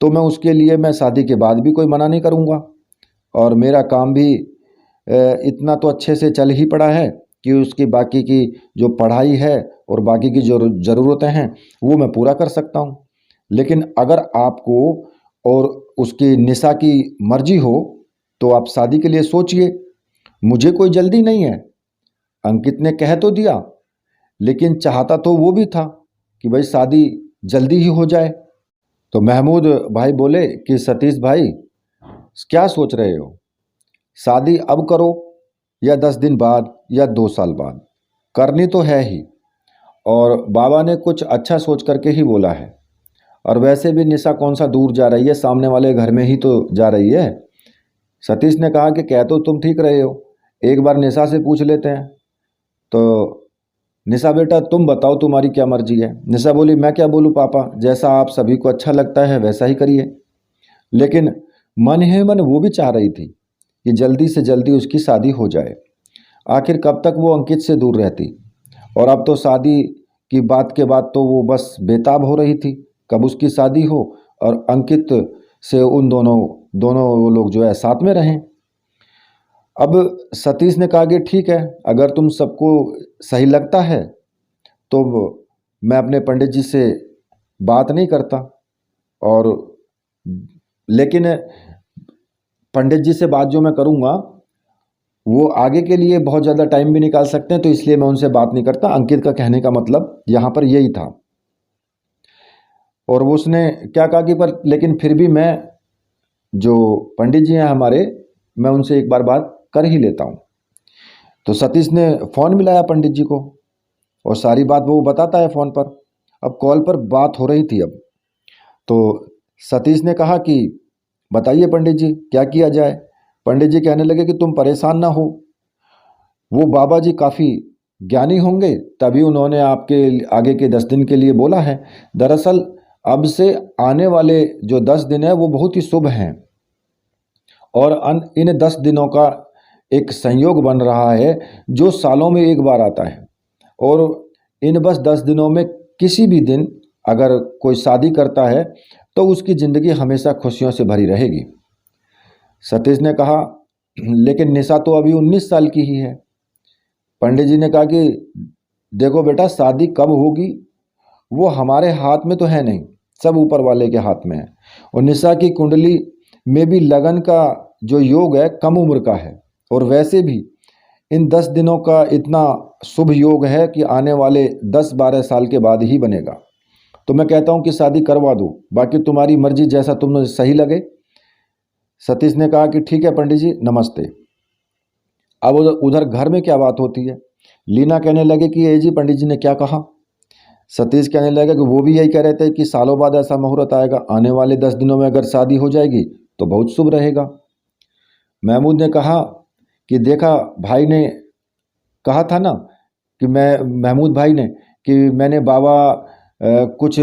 तो मैं उसके लिए मैं शादी के बाद भी कोई मना नहीं करूँगा। और मेरा काम भी इतना तो अच्छे से चल ही पड़ा है कि उसकी बाकी की जो पढ़ाई है और बाकी की जो ज़रूरतें हैं वो मैं पूरा कर सकता हूँ। लेकिन अगर आपको और उसकी निशा की मर्जी हो तो आप शादी के लिए सोचिए, मुझे कोई जल्दी नहीं है। अंकित ने कह तो दिया, लेकिन चाहता तो वो भी था कि भाई शादी जल्दी ही हो जाए। तो महमूद भाई बोले कि सतीश भाई क्या सोच रहे हो, शादी अब करो या 10 दिन बाद या 2 साल बाद, करनी तो है ही। और बाबा ने कुछ अच्छा सोच करके ही बोला है। और वैसे भी निशा कौन सा दूर जा रही है, सामने वाले घर में ही तो जा रही है। सतीश ने कहा कि कह तो तुम ठीक रहे हो, एक बार निशा से पूछ लेते हैं। तो निशा बेटा तुम बताओ तुम्हारी क्या मर्जी है। निशा बोली, मैं क्या बोलूँ पापा, जैसा आप सभी को अच्छा लगता है वैसा ही करिए। लेकिन मन ही मन वो भी चाह रही थी कि जल्दी से जल्दी उसकी शादी हो जाए। आखिर कब तक वो अंकित से दूर रहती। और अब तो शादी की बात के बाद तो वो बस बेताब हो रही थी कब उसकी शादी हो और अंकित से उन दोनों वो लोग जो है साथ में रहें। अब सतीश ने कहा कि ठीक है, अगर तुम सबको सही लगता है तो मैं अपने पंडित जी से बात नहीं करता। और लेकिन पंडित जी से बात जो मैं करूँगा वो आगे के लिए बहुत ज़्यादा टाइम भी निकाल सकते हैं, तो इसलिए मैं उनसे बात नहीं करता। अंकित का कहने का मतलब यहाँ पर यही था। और वो उसने क्या कहा कि पर लेकिन फिर भी मैं जो पंडित जी हैं हमारे, मैं उनसे एक बार बात कर ही लेता हूँ। तो सतीश ने फ़ोन मिलाया पंडित जी को और सारी बात वो बताता है फ़ोन पर। अब कॉल पर बात हो रही थी। अब तो सतीश ने कहा कि बताइए पंडित जी क्या किया जाए। पंडित जी कहने लगे कि तुम परेशान ना हो, वो बाबा जी काफ़ी ज्ञानी होंगे तभी उन्होंने आपके आगे के 10 दिन के लिए बोला है। दरअसल अब से आने वाले जो 10 दिन है वो बहुत ही शुभ हैं और इन 10 दिनों का एक संयोग बन रहा है जो सालों में एक बार आता है। और इन बस 10 दिनों में किसी भी दिन अगर कोई शादी करता है तो उसकी ज़िंदगी हमेशा खुशियों से भरी रहेगी। सतीश ने कहा, लेकिन निशा तो अभी 19 साल की ही है। पंडित जी ने कहा कि देखो बेटा, शादी कब होगी वो हमारे हाथ में तो है नहीं, सब ऊपर वाले के हाथ में है। और निशा की कुंडली में भी लगन का जो योग है कम उम्र का है, और वैसे भी इन 10 दिनों का इतना शुभ योग है कि आने वाले 10-12 साल के बाद ही बनेगा। तो मैं कहता हूँ कि शादी करवा दो, बाकी तुम्हारी मर्जी, जैसा तुम्हें सही लगे। सतीश ने कहा कि ठीक है पंडित जी, नमस्ते। अब उधर घर में क्या बात होती है। लीना कहने लगे कि ये जी पंडित जी ने क्या कहा। सतीश कहने लगा कि वो भी यही कह रहे थे कि सालों बाद ऐसा मुहूर्त आएगा, आने वाले 10 दिनों में अगर शादी हो जाएगी तो बहुत शुभ रहेगा। महमूद ने कहा कि देखा, भाई ने कहा था ना कि महमूद भाई ने कि मैंने बाबा कुछ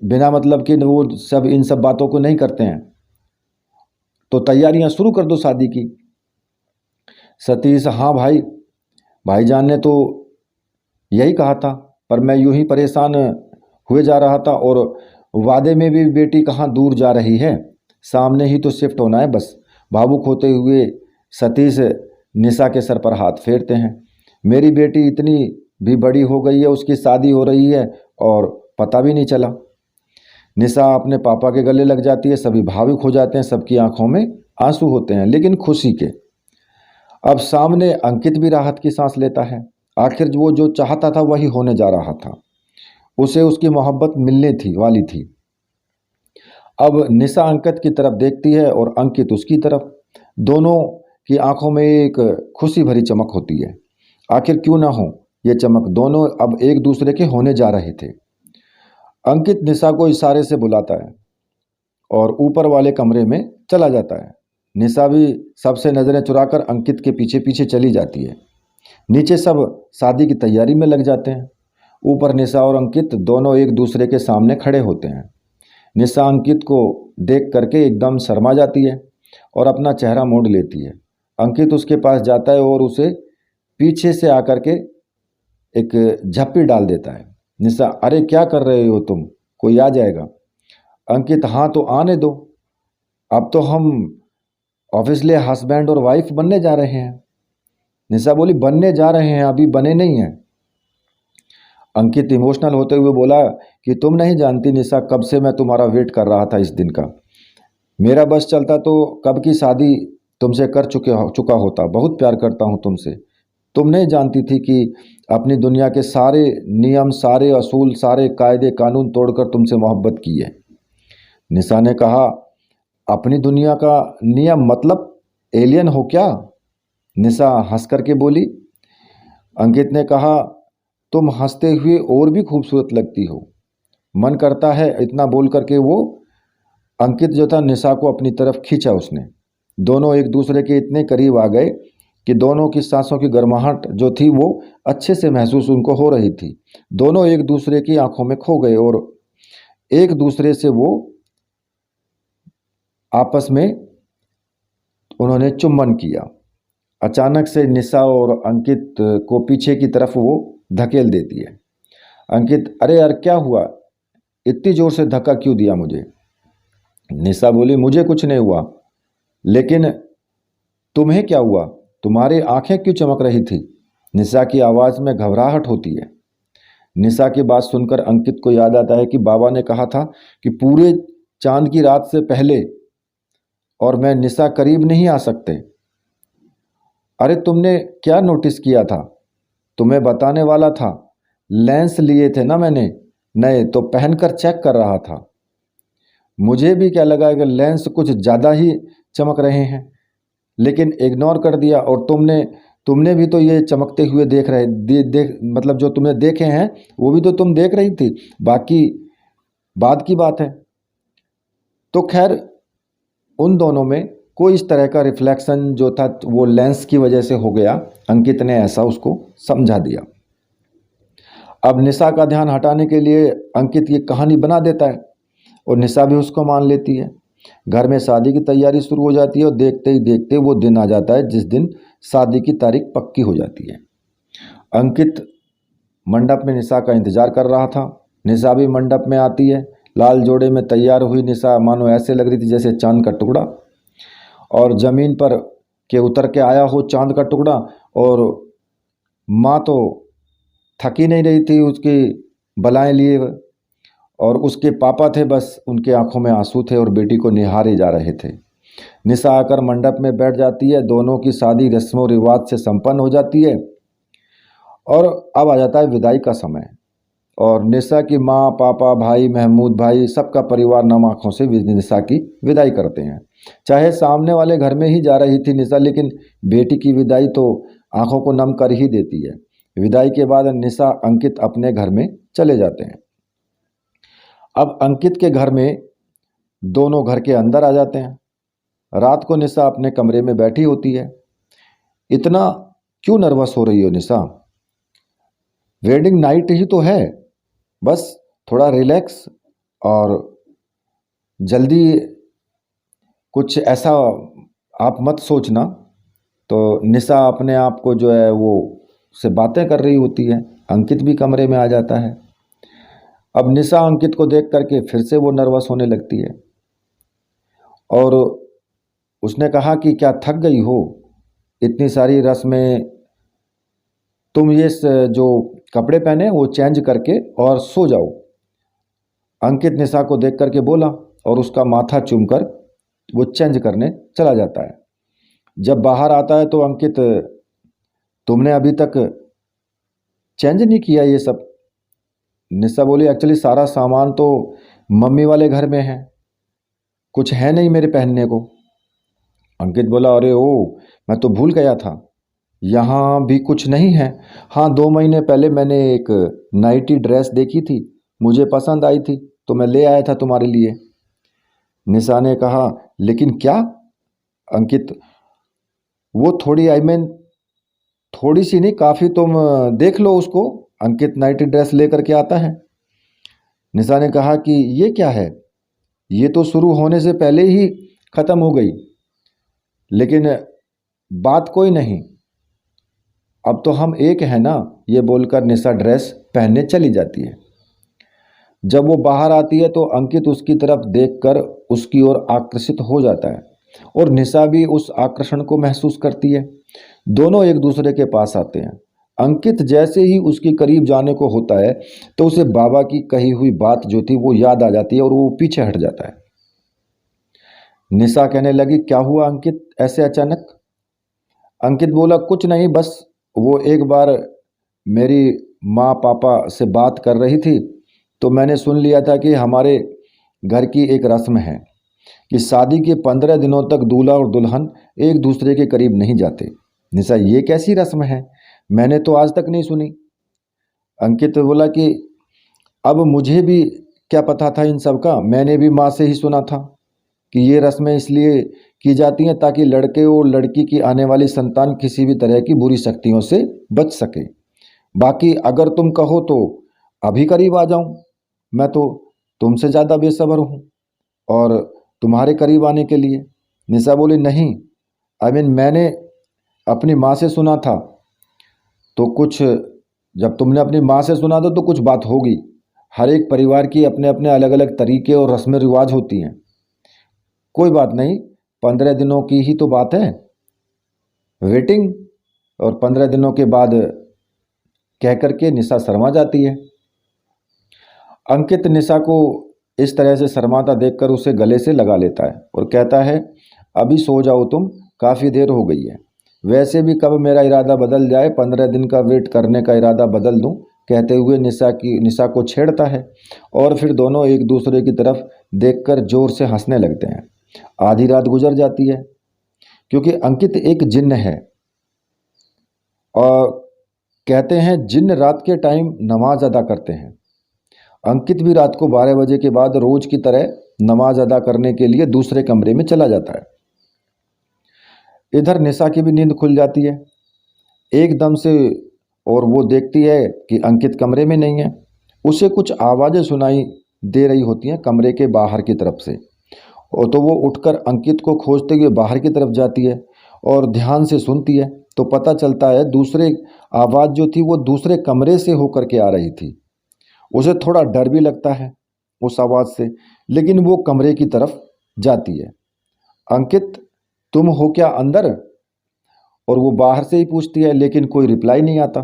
बिना मतलब के वो सब इन सब बातों को नहीं करते हैं, तो तैयारियां शुरू कर दो शादी की। सतीश, हाँ भाई, भाईजान ने तो यही कहा था, पर मैं यूं ही परेशान हुए जा रहा था, और वादे में भी बेटी कहाँ दूर जा रही है, सामने ही तो शिफ्ट होना है बस। भावुक होते हुए सतीश निशा के सर पर हाथ फेरते हैं। मेरी बेटी इतनी भी बड़ी हो गई है, उसकी शादी हो रही है और पता भी नहीं चला। निशा अपने पापा के गले लग जाती है, सभी भावुक हो जाते हैं, सबकी आंखों में आंसू होते हैं, लेकिन खुशी के। अब सामने अंकित भी राहत की सांस लेता है। आखिर वो जो चाहता था वही होने जा रहा था, उसे उसकी मोहब्बत मिलने थी वाली थी। अब निशा अंकित की तरफ देखती है और अंकित उसकी तरफ। दोनों की आंखों में एक खुशी भरी चमक होती है। आखिर क्यों ना हो ये चमक, दोनों अब एक दूसरे के होने जा रहे थे। अंकित निशा को इशारे से बुलाता है और ऊपर वाले कमरे में चला जाता है। निशा भी सबसे नज़रें चुराकर अंकित के पीछे पीछे चली जाती है। नीचे सब शादी की तैयारी में लग जाते हैं। ऊपर निशा और अंकित दोनों एक दूसरे के सामने खड़े होते हैं। निशा अंकित को देख करके एकदम शर्मा जाती है और अपना चेहरा मोड़ लेती है। अंकित उसके पास जाता है और उसे पीछे से आकर के एक झप्पी डाल देता है। निशा, अरे क्या कर रहे हो तुम, कोई आ जाएगा। अंकित, हाँ तो आने दो, अब तो हम ऑब्वियसली हस्बैंड और वाइफ बनने जा रहे हैं। निशा बोली, बनने जा रहे हैं, अभी बने नहीं हैं। अंकित इमोशनल होते हुए बोला कि तुम नहीं जानती निशा, कब से मैं तुम्हारा वेट कर रहा था इस दिन का। मेरा बस चलता तो कब की शादी तुमसे कर चुका होता। बहुत प्यार करता हूँ तुमसे। तुम नहीं जानती थी कि अपनी दुनिया के सारे नियम, सारे असूल, सारे कायदे कानून तोड़कर तुमसे मोहब्बत की है। निशा ने कहा, अपनी दुनिया का नियम मतलब एलियन हो क्या? निशा हंस करके बोली। अंकित ने कहा, तुम हंसते हुए और भी खूबसूरत लगती हो। मन करता है, इतना बोल करके वो अंकित जो था निशा को अपनी तरफ खींचा उसने। दोनों एक दूसरे के इतने करीब आ गए कि दोनों की सांसों की गर्माहट जो थी वो अच्छे से महसूस उनको हो रही थी। दोनों एक दूसरे की आंखों में खो गए और एक दूसरे से वो आपस में उन्होंने चुम्बन किया। अचानक से निशा और अंकित को पीछे की तरफ वो धकेल देती है। अंकित, अरे यार क्या हुआ, इतनी जोर से धक्का क्यों दिया मुझे? निशा बोली, मुझे कुछ नहीं हुआ, लेकिन तुम्हें क्या हुआ? तुम्हारी आंखें क्यों चमक रही थी? निशा की आवाज़ में घबराहट होती है। निशा की बात सुनकर अंकित को याद आता है कि बाबा ने कहा था कि पूरे चांद की रात से पहले और मैं निशा करीब नहीं आ सकते। अरे तुमने क्या नोटिस किया था? तुम्हें बताने वाला था। लेंस लिए थे ना मैंने नए, तो पहनकर चेक कर रहा था। मुझे भी क्या लगा कि लेंस कुछ ज़्यादा ही चमक रहे हैं, लेकिन इग्नोर कर दिया। और तुमने भी तो ये चमकते हुए देख मतलब जो तुमने देखे हैं वो भी तो तुम देख रही थी। बाकी बाद की बात है। तो खैर उन दोनों में कोई इस तरह का रिफ्लेक्शन जो था वो लेंस की वजह से हो गया। अंकित ने ऐसा उसको समझा दिया। अब निशा का ध्यान हटाने के लिए अंकित ये कहानी बना देता है और निशा भी उसको मान लेती है। घर में शादी की तैयारी शुरू हो जाती है और देखते ही देखते वो दिन आ जाता है जिस दिन शादी की तारीख पक्की हो जाती है। अंकित मंडप में निशा का इंतजार कर रहा था। निशा भी मंडप में आती है। लाल जोड़े में तैयार हुई निशा मानो ऐसे लग रही थी जैसे चांद का टुकड़ा, और ज़मीन पर के उतर के आया हो चांद का टुकड़ा। और माँ तो थकी नहीं रही थी उसकी बलाएं लिए, और उसके पापा थे बस उनके आंखों में आंसू थे और बेटी को निहारे जा रहे थे। निशा आकर मंडप में बैठ जाती है। दोनों की शादी रस्मों रिवाज से संपन्न हो जाती है और अब आ जाता है विदाई का समय। और निशा की माँ, पापा, भाई, महमूद भाई, सबका परिवार नम आँखों से निशा की विदाई करते हैं। चाहे सामने वाले घर में ही जा रही थी निशा, लेकिन बेटी की विदाई तो आंखों को नम कर ही देती है। विदाई के बाद निशा, अंकित अपने घर में चले जाते हैं। अब अंकित के घर में दोनों घर के अंदर आ जाते हैं। रात को निशा अपने कमरे में बैठी होती है। इतना क्यों नर्वस हो रही हो निशा? वेडिंग नाइट ही तो है, बस थोड़ा रिलैक्स और जल्दी कुछ ऐसा आप मत सोचना। तो निशा अपने आप को जो है वो से बातें कर रही होती है। अंकित भी कमरे में आ जाता है। अब निशा अंकित को देख करके फिर से वो नर्वस होने लगती है और उसने कहा कि क्या थक गई हो? इतनी सारी रस्में, तुम ये जो कपड़े पहने वो चेंज करके और सो जाओ। अंकित निशा को देख करके बोला और उसका माथा चूमकर वो चेंज करने चला जाता है। जब बाहर आता है तो अंकित, तुमने अभी तक चेंज नहीं किया ये सब? निशा बोली, एक्चुअली सारा सामान तो मम्मी वाले घर में है, कुछ है नहीं मेरे पहनने को। अंकित बोला, अरे ओ, मैं तो भूल गया था, यहाँ भी कुछ नहीं है। हाँ, 2 महीने पहले मैंने एक नाइटी ड्रेस देखी थी, मुझे पसंद आई थी तो मैं ले आया था तुम्हारे लिए। निशा ने कहा, लेकिन क्या? अंकित, वो थोड़ी, आई मीन थोड़ी सी नहीं, काफ़ी, तुम देख लो उसको। अंकित नाइटी ड्रेस लेकर के आता है। निशा ने कहा कि ये क्या है, ये तो शुरू होने से पहले ही ख़त्म हो गई। लेकिन बात कोई नहीं, अब तो हम एक है ना, ये बोलकर निशा ड्रेस पहनने चली जाती है। जब वो बाहर आती है तो अंकित उसकी तरफ देखकर उसकी ओर आकर्षित हो जाता है और निशा भी उस आकर्षण को महसूस करती है। दोनों एक दूसरे के पास आते हैं। अंकित जैसे ही उसके करीब जाने को होता है तो उसे बाबा की कही हुई बात जो थी वो याद आ जाती है और वो पीछे हट जाता है। निशा कहने लगी, क्या हुआ अंकित ऐसे अचानक? अंकित बोला, कुछ नहीं, बस वो एक बार मेरी माँ पापा से बात कर रही थी तो मैंने सुन लिया था कि हमारे घर की एक रस्म है कि शादी के 15 दिनों तक दूल्हा और दुल्हन एक दूसरे के करीब नहीं जाते। निशा, ये कैसी रस्म है? मैंने तो आज तक नहीं सुनी। अंकित बोला कि अब मुझे भी क्या पता था इन सब का, मैंने भी माँ से ही सुना था कि ये रस्में इसलिए की जाती हैं ताकि लड़के और लड़की की आने वाली संतान किसी भी तरह की बुरी शक्तियों से बच सके। बाकी अगर तुम कहो तो अभी करीब आ जाऊं, मैं तो तुमसे ज़्यादा बेसब्र हूँ और तुम्हारे करीब आने के लिए। निशा बोली, नहीं, आई मीन मैंने अपनी माँ से सुना था तो कुछ, जब तुमने अपनी माँ से सुना था तो कुछ बात होगी। हर एक परिवार की अपने अपने अलग अलग तरीके और रस्में रिवाज होती हैं। कोई बात नहीं, 15 दिनों की ही तो बात है, वेटिंग। और 15 दिनों के बाद कह करके निशा शर्मा जाती है। अंकित निशा को इस तरह से शर्माता देखकर उसे गले से लगा लेता है और कहता है, अभी सो जाओ तुम, काफ़ी देर हो गई है। वैसे भी कब मेरा इरादा बदल जाए, 15 दिन का वेट करने का इरादा बदल दूं, कहते हुए निशा को छेड़ता है और फिर दोनों एक दूसरे की तरफ देखकर जोर से हंसने लगते हैं। आधी रात गुजर जाती है क्योंकि अंकित एक जिन्न है और कहते हैं जिन्न रात के टाइम नमाज अदा करते हैं। अंकित भी रात को 12 बजे के बाद रोज की तरह नमाज अदा करने के लिए दूसरे कमरे में चला जाता है। इधर निशा की भी नींद खुल जाती है। एकदम से और वो देखती है कि अंकित कमरे में नहीं है। उसे कुछ आवाज़ें सुनाई दे रही होती हैं कमरे के बाहर की तरफ से, और तो वो उठकर अंकित को खोजते हुए बाहर की तरफ जाती है और ध्यान से सुनती है। तो पता चलता है दूसरे आवाज़ जो थी वो दूसरे कमरे से होकर के आ रही थी। उसे थोड़ा डर भी लगता है उस आवाज़ से, लेकिन वो कमरे की तरफ जाती है। अंकित, तुम हो क्या अंदर? और वो बाहर से ही पूछती है, लेकिन कोई रिप्लाई नहीं आता।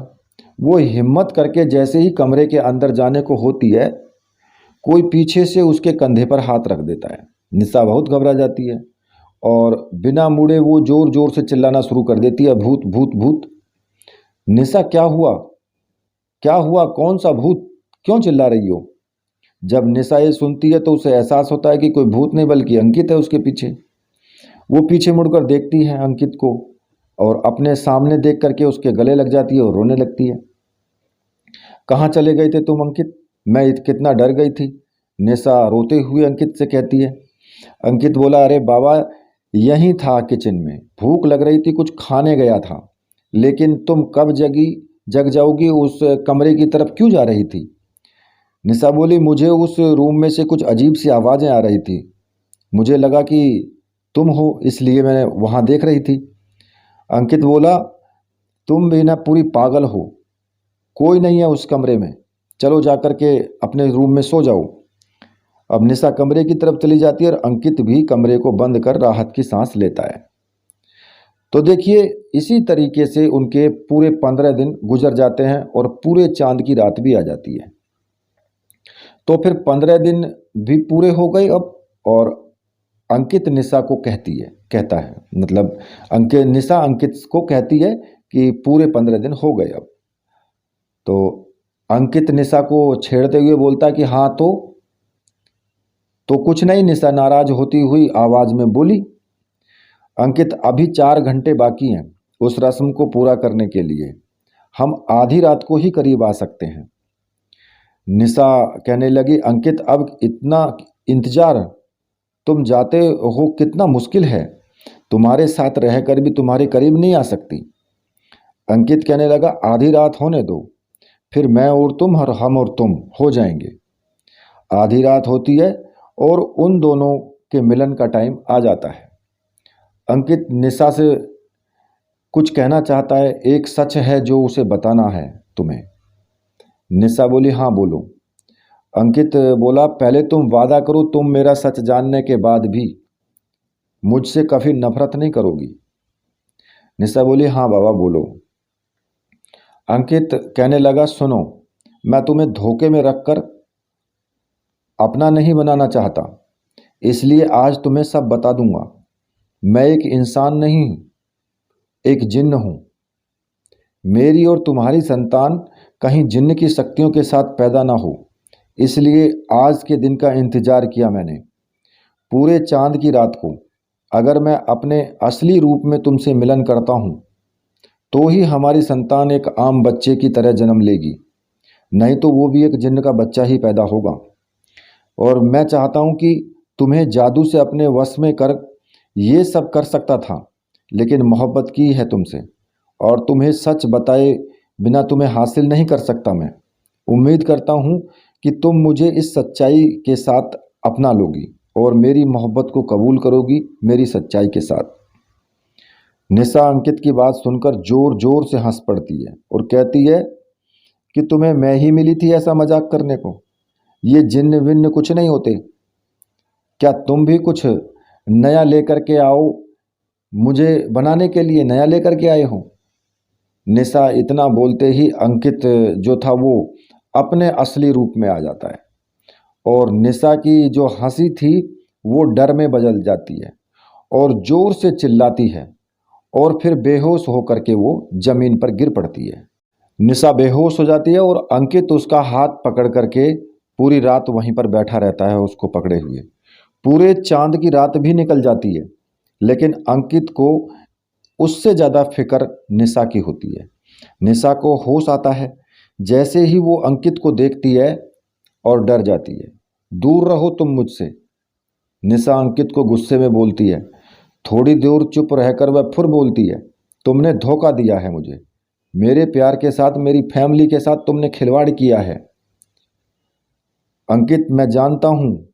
वो हिम्मत करके जैसे ही कमरे के अंदर जाने को होती है, कोई पीछे से उसके कंधे पर हाथ रख देता है। निशा बहुत घबरा जाती है और बिना मुड़े वो जोर जोर से चिल्लाना शुरू कर देती है, भूत भूत भूत। निशा, क्या हुआ? क्या हुआ? कौन सा भूत? क्यों चिल्ला रही हो? जब निशा ये सुनती है तो उसे एहसास होता है कि कोई भूत नहीं बल्कि अंकित है उसके पीछे। वो पीछे मुड़कर देखती है अंकित को और अपने सामने देख करके उसके गले लग जाती है और रोने लगती है। कहाँ चले गए थे तुम अंकित? मैं कितना डर गई थी, निशा रोते हुए अंकित से कहती है। अंकित बोला, अरे बाबा, यहीं था किचन में, भूख लग रही थी, कुछ खाने गया था, लेकिन तुम कब जग जाओगी? उस कमरे की तरफ क्यों जा रही थी? निशा बोली, मुझे उस रूम में से कुछ अजीब सी आवाज़ें आ रही थी, मुझे लगा कि तुम हो, इसलिए मैंने वहाँ देख रही थी। अंकित बोला, तुम भी ना पूरी पागल हो, कोई नहीं है उस कमरे में, चलो जाकर के अपने रूम में सो जाओ। अब निशा कमरे की तरफ चली जाती है और अंकित भी कमरे को बंद कर राहत की सांस लेता है। तो देखिए, इसी तरीके से उनके पूरे 15 दिन गुजर जाते हैं और पूरे चांद की रात भी आ जाती है। तो फिर 15 दिन भी पूरे हो गए अब, और अंकित निशा को कहता है, मतलब निशा अंकित को कहती है कि पूरे 15 दिन हो गए अब। तो अंकित निशा को छेड़ते हुए बोलता है कि हाँ तो कुछ नहीं, निशा नाराज होती हुई आवाज में बोली। अंकित, अभी 4 घंटे बाकी हैं उस रस्म को पूरा करने के लिए, हम आधी रात को ही करीब आ सकते हैं। निशा कहने लगी, अंकित, अब इतना इंतजार, तुम जाते हो कितना मुश्किल है, तुम्हारे साथ रहकर भी तुम्हारे करीब नहीं आ सकती। अंकित कहने लगा, आधी रात होने दो, फिर मैं और तुम और हम और तुम हो जाएंगे। आधी रात होती है और उन दोनों के मिलन का टाइम आ जाता है। अंकित निशा से कुछ कहना चाहता है, एक सच है जो उसे बताना है तुम्हें। निशा बोली, हाँ बोलो। अंकित बोला, पहले तुम वादा करो तुम मेरा सच जानने के बाद भी मुझसे कभी नफरत नहीं करोगी। निशा बोली, हाँ बाबा बोलो। अंकित कहने लगा, सुनो, मैं तुम्हें धोखे में रखकर अपना नहीं बनाना चाहता, इसलिए आज तुम्हें सब बता दूंगा। मैं एक इंसान नहीं, एक जिन्न हूं। मेरी और तुम्हारी संतान कहीं जिन्न की शक्तियों के साथ पैदा ना हो, इसलिए आज के दिन का इंतजार किया मैंने, पूरे चांद की रात को। अगर मैं अपने असली रूप में तुमसे मिलन करता हूं तो ही हमारी संतान एक आम बच्चे की तरह जन्म लेगी, नहीं तो वो भी एक जिन्न का बच्चा ही पैदा होगा। और मैं चाहता हूं कि तुम्हें जादू से अपने वश में कर ये सब कर सकता था, लेकिन मोहब्बत की है तुमसे, और तुम्हें सच बताए बिना तुम्हें हासिल नहीं कर सकता मैं। उम्मीद करता हूं कि तुम मुझे इस सच्चाई के साथ अपना लोगी और मेरी मोहब्बत को कबूल करोगी मेरी सच्चाई के साथ। निशा अंकित की बात सुनकर जोर जोर से हंस पड़ती है और कहती है कि तुम्हें मैं ही मिली थी ऐसा मजाक करने को, ये जिन्न विन्न कुछ नहीं होते, क्या तुम भी कुछ नया लेकर के आओ, मुझे बनाने के लिए नया लेकर के आए हो? निशा इतना बोलते ही अंकित जो था वो अपने असली रूप में आ जाता है और निशा की जो हंसी थी वो डर में बदल जाती है और जोर से चिल्लाती है और फिर बेहोश होकर के वो जमीन पर गिर पड़ती है। निशा बेहोश हो जाती है और अंकित उसका हाथ पकड़ करके पूरी रात वहीं पर बैठा रहता है उसको पकड़े हुए। पूरे चांद की रात भी निकल जाती है, लेकिन अंकित को उससे ज़्यादा फिक्र निशा की होती है। निशा को होश आता है जैसे ही वो अंकित को देखती है और डर जाती है। दूर रहो तुम मुझसे, निशा अंकित को गुस्से में बोलती है। थोड़ी देर चुप रहकर वह फिर बोलती है, तुमने धोखा दिया है मुझे, मेरे प्यार के साथ, मेरी फैमिली के साथ तुमने खिलवाड़ किया है। अंकित, मैं जानता हूँ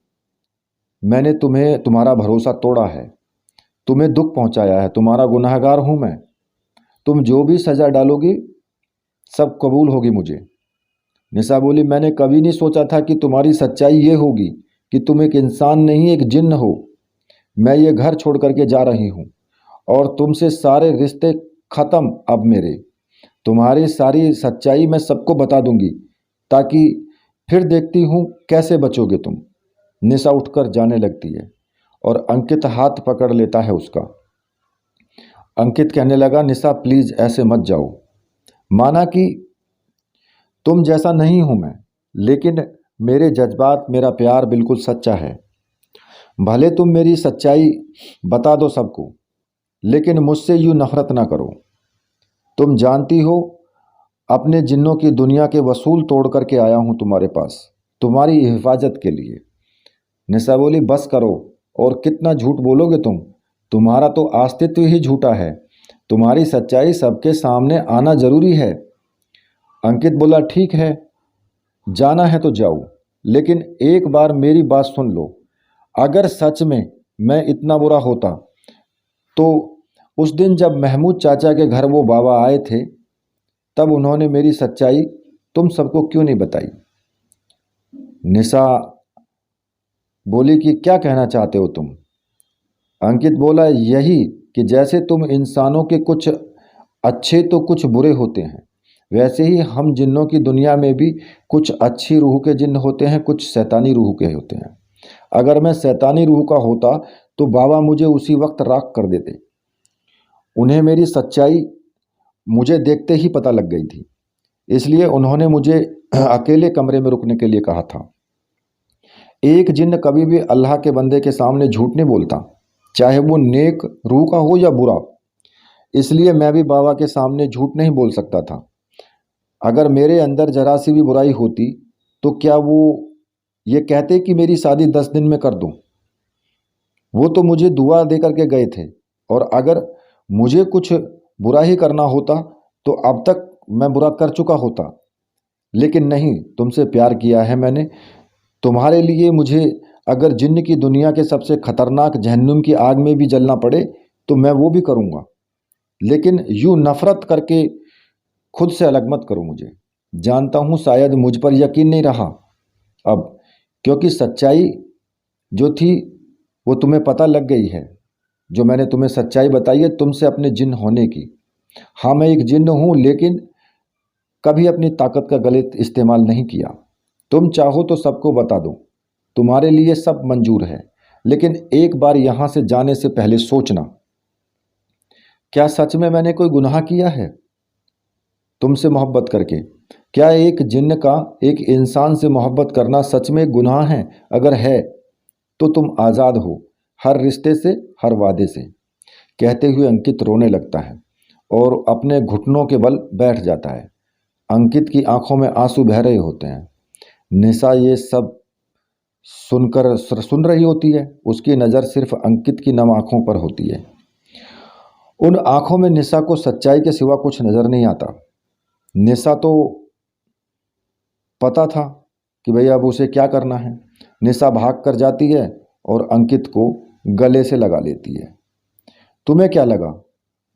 मैंने तुम्हारा भरोसा तोड़ा है, तुम्हें दुख पहुंचाया है, तुम्हारा गुनहगार हूं मैं। तुम जो भी सज़ा डालोगी सब कबूल होगी मुझे। निशा बोली, मैंने कभी नहीं सोचा था कि तुम्हारी सच्चाई ये होगी कि तुम एक इंसान नहीं, एक जिन्न हो। मैं ये घर छोड़ करके जा रही हूँ और तुमसे सारे रिश्ते ख़त्म अब मेरे। तुम्हारी सारी सच्चाई मैं सबको बता दूंगी, ताकि फिर देखती हूँ कैसे बचोगे तुम। निशा उठकर जाने लगती है और अंकित हाथ पकड़ लेता है उसका। अंकित कहने लगा, निशा प्लीज़ ऐसे मत जाओ। माना कि तुम जैसा नहीं हूं मैं, लेकिन मेरे जज्बात, मेरा प्यार बिल्कुल सच्चा है। भले तुम मेरी सच्चाई बता दो सबको, लेकिन मुझसे यूं नफरत ना करो। तुम जानती हो, अपने जिन्नों की दुनिया के वसूल तोड़ करके आया हूं तुम्हारे पास, तुम्हारी हिफाजत के लिए। निशा बोली, बस करो, और कितना झूठ बोलोगे तुम? तुम्हारा तो अस्तित्व ही झूठा है। तुम्हारी सच्चाई सबके सामने आना जरूरी है। अंकित बोला, ठीक है, जाना है तो जाओ, लेकिन एक बार मेरी बात सुन लो। अगर सच में मैं इतना बुरा होता तो उस दिन जब महमूद चाचा के घर वो बाबा आए थे, तब उन्होंने मेरी सच्चाई तुम सबको क्यों नहीं बताई? निशा बोली कि क्या कहना चाहते हो तुम? अंकित बोला, यही कि जैसे तुम इंसानों के कुछ अच्छे तो कुछ बुरे होते हैं, वैसे ही हम जिन्नों की दुनिया में भी कुछ अच्छी रूह के जिन्न होते हैं, कुछ शैतानी रूह के होते हैं। अगर मैं शैतानी रूह का होता तो बाबा मुझे उसी वक्त राख कर देते। उन्हें मेरी सच्चाई मुझे देखते ही पता लग गई थी, इसलिए उन्होंने मुझे अकेले कमरे में रुकने के लिए कहा था। एक जिन्न कभी भी अल्लाह के बंदे के सामने झूठ नहीं बोलता, चाहे वो नेक रूह का हो या बुरा। इसलिए मैं भी बाबा के सामने झूठ नहीं बोल सकता था। अगर मेरे अंदर जरा सी भी बुराई होती तो क्या वो ये कहते कि मेरी शादी 10 दिन में कर दूं? वो तो मुझे दुआ दे करके गए थे, और अगर मुझे कुछ बुरा ही करना होता तो अब तक मैं बुरा कर चुका होता। लेकिन नहीं, तुमसे प्यार किया है मैंने। तुम्हारे लिए मुझे अगर जिन्न की दुनिया के सबसे खतरनाक जहन्नुम की आग में भी जलना पड़े तो मैं वो भी करूँगा, लेकिन यूँ नफरत करके खुद से अलग मत करो मुझे। जानता हूँ शायद मुझ पर यकीन नहीं रहा अब, क्योंकि सच्चाई जो थी वो तुम्हें पता लग गई है। जो मैंने तुम्हें सच्चाई बताई है तुमसे अपने जिन्न होने की। हाँ, मैं एक जिन्न हूँ, लेकिन कभी अपनी ताकत का गलत इस्तेमाल नहीं किया। तुम चाहो तो सबको बता दो, तुम्हारे लिए सब मंजूर है, लेकिन एक बार यहाँ से जाने से पहले सोचना, क्या सच में मैंने कोई गुनाह किया है तुमसे मोहब्बत करके? क्या एक जिन्न का एक इंसान से मोहब्बत करना सच में गुनाह है? अगर है तो तुम आज़ाद हो, हर रिश्ते से, हर वादे से। कहते हुए अंकित रोने लगता है और अपने घुटनों के बल बैठ जाता है। अंकित की आंखों में आंसू बह रहे होते हैं। निशा ये सब सुन रही होती है। उसकी नज़र सिर्फ अंकित की नम आंखों पर होती है। उन आंखों में निशा को सच्चाई के सिवा कुछ नज़र नहीं आता। निशा तो पता था कि भैया अब उसे क्या करना है। निशा भाग कर जाती है और अंकित को गले से लगा लेती है। तुम्हें क्या लगा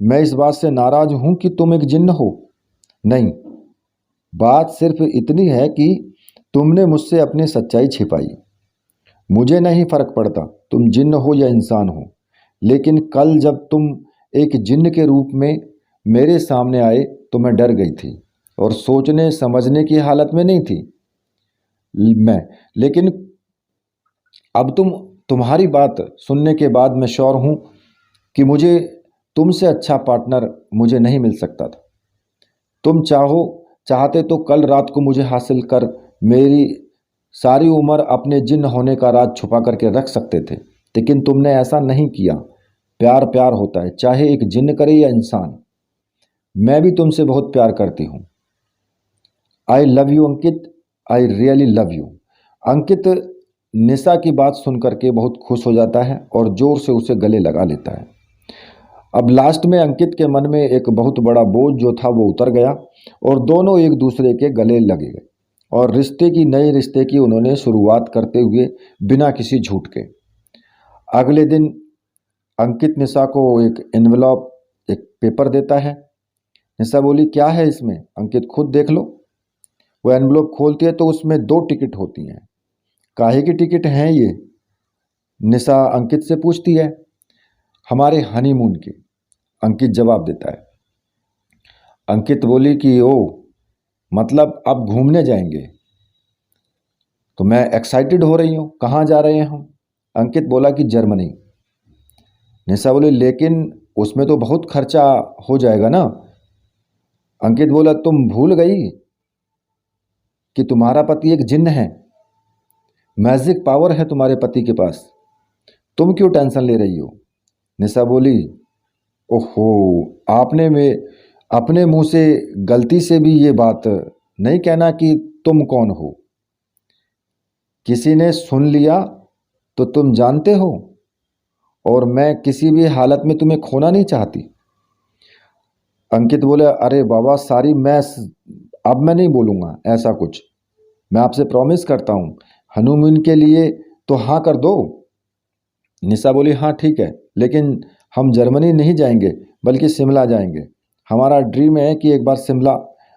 मैं इस बात से नाराज हूं कि तुम एक जिन्न हो? नहीं, बात सिर्फ इतनी है कि तुमने मुझसे अपनी सच्चाई छिपाई। मुझे नहीं फर्क पड़ता तुम जिन्न हो या इंसान हो, लेकिन कल जब तुम एक जिन्न के रूप में मेरे सामने आए तो मैं डर गई थी और सोचने समझने की हालत में नहीं थी मैं। लेकिन अब तुम्हारी बात सुनने के बाद मैं श्योर हूँ कि मुझे तुमसे अच्छा पार्टनर मुझे नहीं मिल सकता था। तुम चाहते तो कल रात को मुझे हासिल कर मेरी सारी उम्र अपने जिन्न होने का राज छुपा करके रख सकते थे, लेकिन तुमने ऐसा नहीं किया। प्यार प्यार होता है, चाहे एक जिन्न करे या इंसान। मैं भी तुमसे बहुत प्यार करती हूँ। I love you Ankit, I really love you. Ankit Nisha की बात सुन करके बहुत खुश हो जाता है और जोर से उसे गले लगा लेता है। अब लास्ट में अंकित के मन में एक बहुत बड़ा बोझ जो था वो उतर गया और दोनों एक दूसरे के गले लगे गए और नए रिश्ते की उन्होंने शुरुआत करते हुए बिना किसी झूठ के। अगले दिन अंकित निशा को एक एनवेलप, एक पेपर देता है। निशा बोली, क्या है इसमें? अंकित, खुद देख लो। वो एनवेलप खोलती है तो उसमें 2 टिकट होती हैं। काहे की टिकट हैं ये? निशा अंकित से पूछती है। हमारे हनीमून की, अंकित जवाब देता है। अंकित बोली कि ओ, मतलब अब घूमने जाएंगे? तो मैं एक्साइटेड हो रही हूँ, कहाँ जा रहे हैं हम? अंकित बोला कि जर्मनी। निशा बोली, लेकिन उसमें तो बहुत खर्चा हो जाएगा ना? अंकित बोला, तुम भूल गई कि तुम्हारा पति एक जिन्न है, मैजिक पावर है तुम्हारे पति के पास, तुम क्यों टेंशन ले रही हो? निशा बोली, ओहो, आपने में अपने मुंह से गलती से भी ये बात नहीं कहना कि तुम कौन हो। किसी ने सुन लिया तो तुम जानते हो, और मैं किसी भी हालत में तुम्हें खोना नहीं चाहती। अंकित बोले, अरे बाबा सारी, अब मैं नहीं बोलूँगा ऐसा कुछ, मैं आपसे प्रॉमिस करता हूँ, हनीमून के लिए तो हाँ कर दो। निशा बोली, हाँ ठीक है, लेकिन हम जर्मनी नहीं जाएंगे बल्कि शिमला जाएंगे। हमारा ड्रीम है कि एक बार शिमला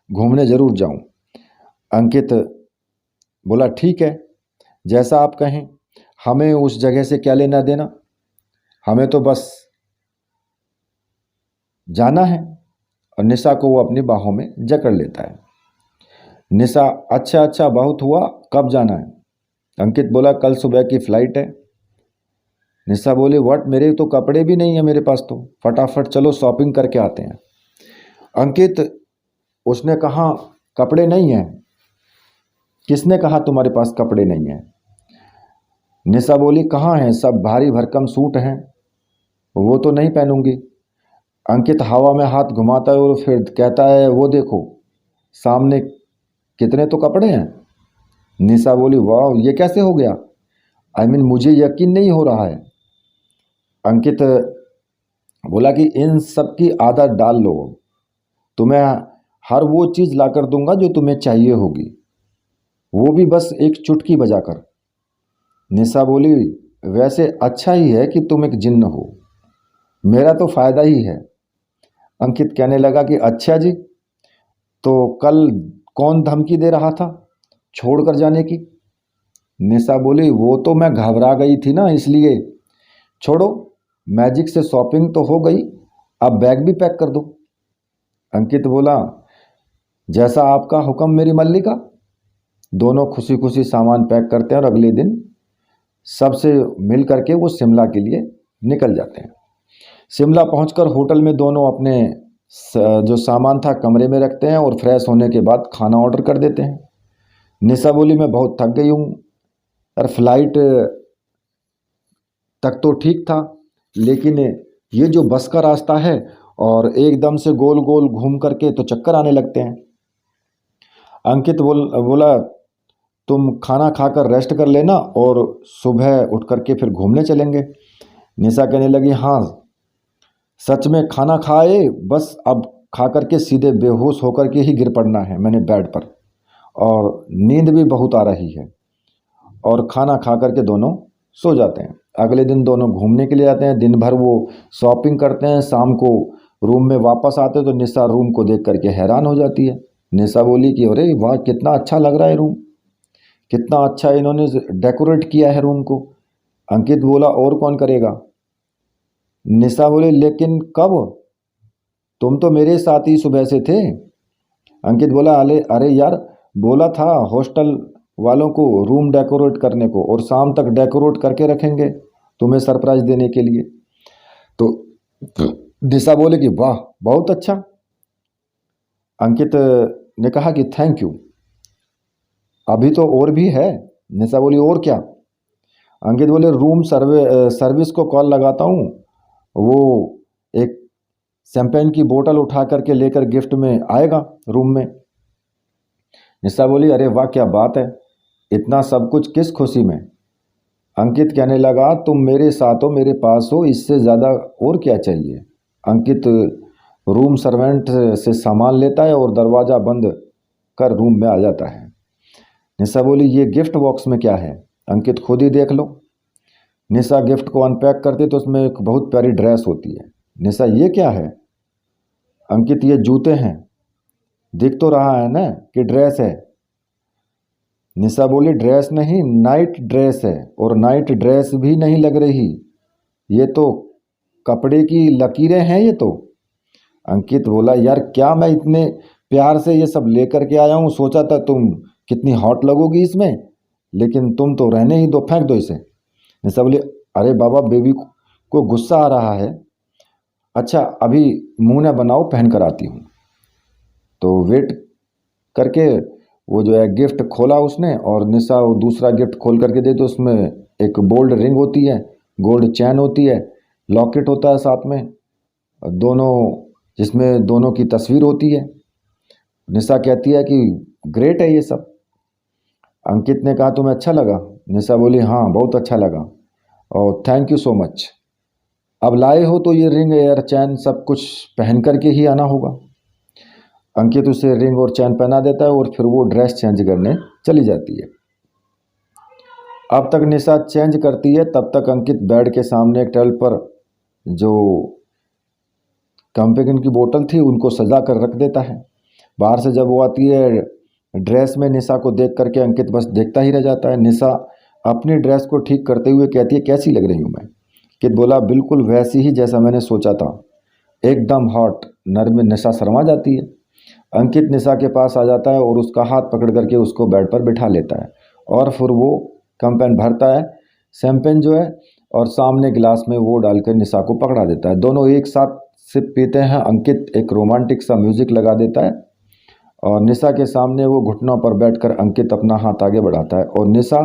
घूमने ज़रूर जाऊं। अंकित बोला, ठीक है, जैसा आप कहें, हमें उस जगह से क्या लेना देना, हमें तो बस जाना है। और निशा को वो अपनी बाहों में जकड़ लेता है। निशा, अच्छा अच्छा, बहुत हुआ, कब जाना है? अंकित बोला, कल सुबह की फ़्लाइट है। निशा बोली, व्हाट, मेरे तो कपड़े भी नहीं है मेरे पास, तो फटाफट चलो शॉपिंग करके आते हैं। अंकित, उसने कहा कपड़े नहीं हैं? किसने कहा तुम्हारे पास कपड़े नहीं हैं? निशा बोली, कहाँ हैं, सब भारी भरकम सूट हैं, वो तो नहीं पहनूंगी। अंकित हवा में हाथ घुमाता है और फिर कहता है, वो देखो सामने कितने तो कपड़े हैं। निशा बोली, वाह, ये कैसे हो गया? मुझे यकीन नहीं हो रहा है। अंकित बोला कि इन सब की आदत डाल लो, तुम्हें हर वो चीज़ ला कर दूंगा जो तुम्हें चाहिए होगी, वो भी बस एक चुटकी बजाकर। निशा बोली, वैसे अच्छा ही है कि तुम एक जिन्न हो, मेरा तो फ़ायदा ही है। अंकित कहने लगा कि अच्छा जी, तो कल कौन धमकी दे रहा था छोड़कर जाने की? निशा बोली, वो तो मैं घबरा गई थी ना, इसलिए। छोड़ो, मैजिक से शॉपिंग तो हो गई, अब बैग भी पैक कर दो। अंकित बोला, जैसा आपका हुक्म मेरी मल्लिका। दोनों खुशी खुशी सामान पैक करते हैं और अगले दिन सबसे मिल करके वो शिमला के लिए निकल जाते हैं। शिमला पहुंचकर होटल में दोनों अपने जो सामान था कमरे में रखते हैं और फ्रेश होने के बाद खाना ऑर्डर कर देते हैं। निशा बोली, मैं बहुत थक गई हूँ और फ्लाइट तक तो ठीक था, लेकिन ये जो बस का रास्ता है और एकदम से गोल गोल घूम करके तो चक्कर आने लगते हैं। अंकित बोला, तुम खाना खाकर रेस्ट कर लेना और सुबह उठ करके फिर घूमने चलेंगे। निशा कहने लगी, हाँ सच में खाना खाए, बस अब खा करके सीधे बेहोश होकर के ही गिर पड़ना है मैंने बेड पर, और नींद भी बहुत आ रही है। और खाना खा करके दोनों सो जाते हैं। अगले दिन दोनों घूमने के लिए जाते हैं, दिन भर वो शॉपिंग करते हैं, शाम को रूम में वापस आते हैं तो निशा रूम को देख करके हैरान हो जाती है। निशा बोली कि अरे वाह, कितना अच्छा लग रहा है रूम, कितना अच्छा इन्होंने डेकोरेट किया है रूम को। अंकित बोला, और कौन करेगा? निशा बोली, लेकिन कब, तुम तो मेरे साथ ही सुबह से थे। अंकित बोला, अरे अरे यार, बोला था हॉस्टल वालों को रूम डेकोरेट करने को, और शाम तक डेकोरेट करके रखेंगे तुम्हें सरप्राइज देने के लिए। तो निशा बोले कि वाह, बहुत अच्छा। अंकित ने कहा कि थैंक यू, अभी तो और भी है। निशा बोली, और क्या? अंकित बोले, रूम सर्विस को कॉल लगाता हूँ, वो एक शैंपेन की बोतल उठा करके लेकर गिफ्ट में आएगा रूम में। निशा बोली, अरे वाह, क्या बात है, इतना सब कुछ किस खुशी में? अंकित कहने लगा, तुम मेरे साथ हो, मेरे पास हो, इससे ज़्यादा और क्या चाहिए? अंकित रूम सर्वेंट से सामान लेता है और दरवाज़ा बंद कर रूम में आ जाता है। निशा बोली ये गिफ्ट बॉक्स में क्या है? अंकित खुद ही देख लो। निशा गिफ्ट को अनपैक करती तो उसमें एक बहुत प्यारी ड्रेस होती है। निशा ये क्या है? अंकित ये जूते हैं, दिख तो रहा है ना कि ड्रेस है। निशा बोली ड्रेस नहीं, नाइट ड्रेस है, और नाइट ड्रेस भी नहीं लग रही, ये तो कपड़े की लकीरें हैं ये तो। अंकित बोला यार क्या मैं इतने प्यार से ये सब लेकर के आया हूँ, सोचा था तुम कितनी हॉट लगोगी इसमें, लेकिन तुम तो रहने ही दो, फेंक दो इसे। निशा बोली अरे बाबा बेबी को गुस्सा आ रहा है, अच्छा अभी मुंह न बनाओ, पहन कर आती हूँ। तो वेट करके वो जो है गिफ्ट खोला उसने, और निशा वो दूसरा गिफ्ट खोल करके दे तो उसमें एक गोल्ड रिंग होती है, गोल्ड चैन होती है, लॉकेट होता है साथ में दोनों, जिसमें दोनों की तस्वीर होती है। निशा कहती है कि ग्रेट है ये सब। अंकित ने कहा तुम्हें अच्छा लगा? निशा बोली हाँ बहुत अच्छा लगा और थैंक यू सो मच। अब लाए हो तो ये रिंग एयर चैन सब कुछ पहन करके ही आना होगा। अंकित उसे रिंग और चैन पहना देता है और फिर वो ड्रेस चेंज करने चली जाती है। अब तक निशा चेंज करती है, तब तक अंकित बेड के सामने एक टेबल पर जो कैम्पेगिन की बोतल थी उनको सजा कर रख देता है। बाहर से जब वो आती है ड्रेस में निशा को देख करके अंकित बस देखता ही रह जाता है। निशा अपनी ड्रेस को ठीक करते हुए कहती है कैसी लग रही हूँ मैं? अंकित बोला बिल्कुल वैसी ही जैसा मैंने सोचा था, एकदम हॉट। नर में निशा शर्मा जाती है। अंकित निशा के पास आ जाता है और उसका हाथ पकड़ करके उसको बेड पर बिठा लेता है और फिर वो कैंपेन भरता है शैंपेन जो है, और सामने गिलास में वो डालकर निशा को पकड़ा देता है। दोनों एक साथ सिप पीते हैं। अंकित एक रोमांटिक सा म्यूजिक लगा देता है और निशा के सामने वो घुटनों पर बैठकर अंकित अपना हाथ आगे बढ़ाता है और निशा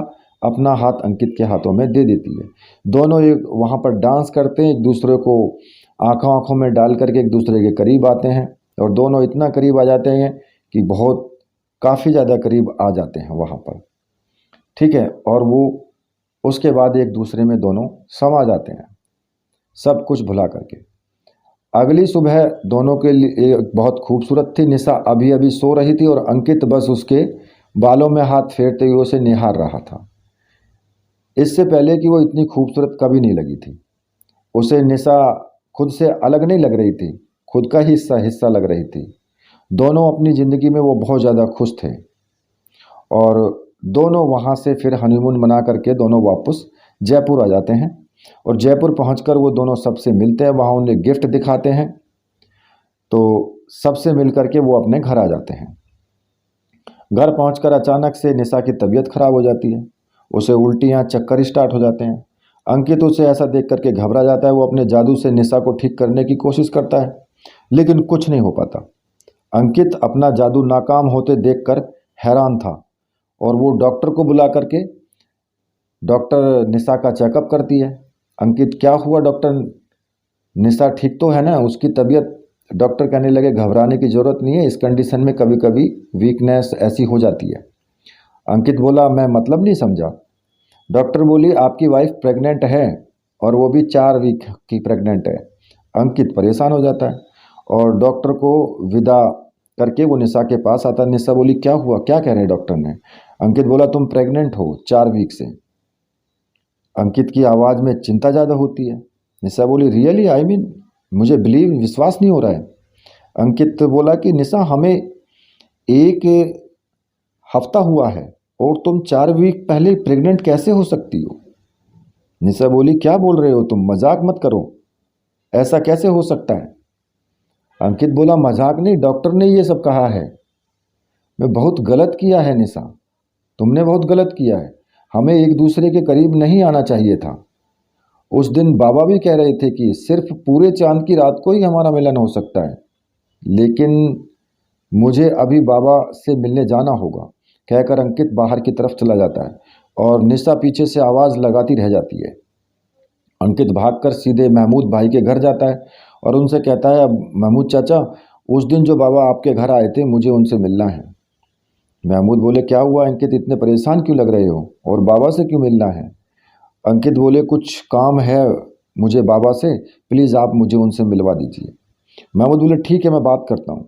अपना हाथ अंकित के हाथों में दे देती है। दोनों एक वहाँ पर डांस करते हैं, एक दूसरे को आंखों आंखों में डाल करके एक दूसरे के करीब आते हैं और दोनों इतना करीब आ जाते हैं कि बहुत काफ़ी ज़्यादा करीब आ जाते हैं वहाँ पर, ठीक है। और वो उसके बाद एक दूसरे में दोनों समा जाते हैं सब कुछ भुला करके। अगली सुबह दोनों के लिए बहुत खूबसूरत थी। निशा अभी अभी सो रही थी और अंकित बस उसके बालों में हाथ फेरते हुए उसे निहार रहा था। इससे पहले कि वो इतनी खूबसूरत कभी नहीं लगी थी। उसे निशा खुद से अलग नहीं लग रही थी, खुद का ही हिस्सा लग रही थी। दोनों अपनी ज़िंदगी में वो बहुत ज़्यादा खुश थे और दोनों वहाँ से फिर हनीमून मना करके दोनों वापस जयपुर आ जाते हैं और जयपुर पहुंचकर वो दोनों सबसे मिलते हैं, वहाँ उन्हें गिफ्ट दिखाते हैं, तो सबसे मिल करके वो अपने घर आ जाते हैं। घर पहुंचकर अचानक से निशा की तबीयत खराब हो जाती है, उसे उल्टियाँ चक्कर स्टार्ट हो जाते हैं। अंकित उसे ऐसा देख करके घबरा जाता है। वो अपने जादू से निशा को ठीक करने की कोशिश करता है लेकिन कुछ नहीं हो पाता। अंकित अपना जादू नाकाम होते देखकर हैरान था और वो डॉक्टर को बुला करके डॉक्टर निशा का चेकअप करती है। अंकित क्या हुआ डॉक्टर, निशा ठीक तो है ना उसकी तबीयत? डॉक्टर कहने लगे घबराने की ज़रूरत नहीं है, इस कंडीशन में कभी कभी वीकनेस ऐसी हो जाती है। अंकित बोला मैं मतलब नहीं समझा। डॉक्टर बोली आपकी वाइफ प्रेग्नेंट है और वो भी 4 वीक की प्रेग्नेंट है। अंकित परेशान हो जाता है और डॉक्टर को विदा करके वो निशा के पास आता है। निशा बोली क्या हुआ, क्या कह रहे हैं डॉक्टर ने? अंकित बोला तुम प्रेग्नेंट हो 4 वीक से। अंकित की आवाज़ में चिंता ज़्यादा होती है। निशा बोली रियली, आई मीन मुझे विश्वास नहीं हो रहा है। अंकित बोला कि निशा हमें 1 हफ्ता हुआ है और तुम 4 वीक पहले प्रेग्नेंट कैसे हो सकती हो? निशा बोली क्या बोल रहे हो तुम, मजाक मत करो, ऐसा कैसे हो सकता है? अंकित बोला मजाक नहीं, डॉक्टर ने ये सब कहा है। मैं बहुत गलत किया है निशा, तुमने बहुत गलत किया है, हमें एक दूसरे के करीब नहीं आना चाहिए था। उस दिन बाबा भी कह रहे थे कि सिर्फ पूरे चांद की रात को ही हमारा मिलन हो सकता है, लेकिन मुझे अभी बाबा से मिलने जाना होगा। कहकर अंकित बाहर की तरफ चला जाता है और निशा पीछे से आवाज़ लगाती रह जाती है। अंकित भागकर सीधे महमूद भाई के घर जाता है और उनसे कहता है महमूद चाचा, उस दिन जो बाबा आपके घर आए थे मुझे उनसे मिलना है। महमूद बोले क्या हुआ अंकित, इतने परेशान क्यों लग रहे हो और बाबा से क्यों मिलना है? अंकित बोले कुछ काम है मुझे बाबा से, प्लीज़ आप मुझे उनसे मिलवा दीजिए। महमूद बोले ठीक है, मैं बात करता हूँ।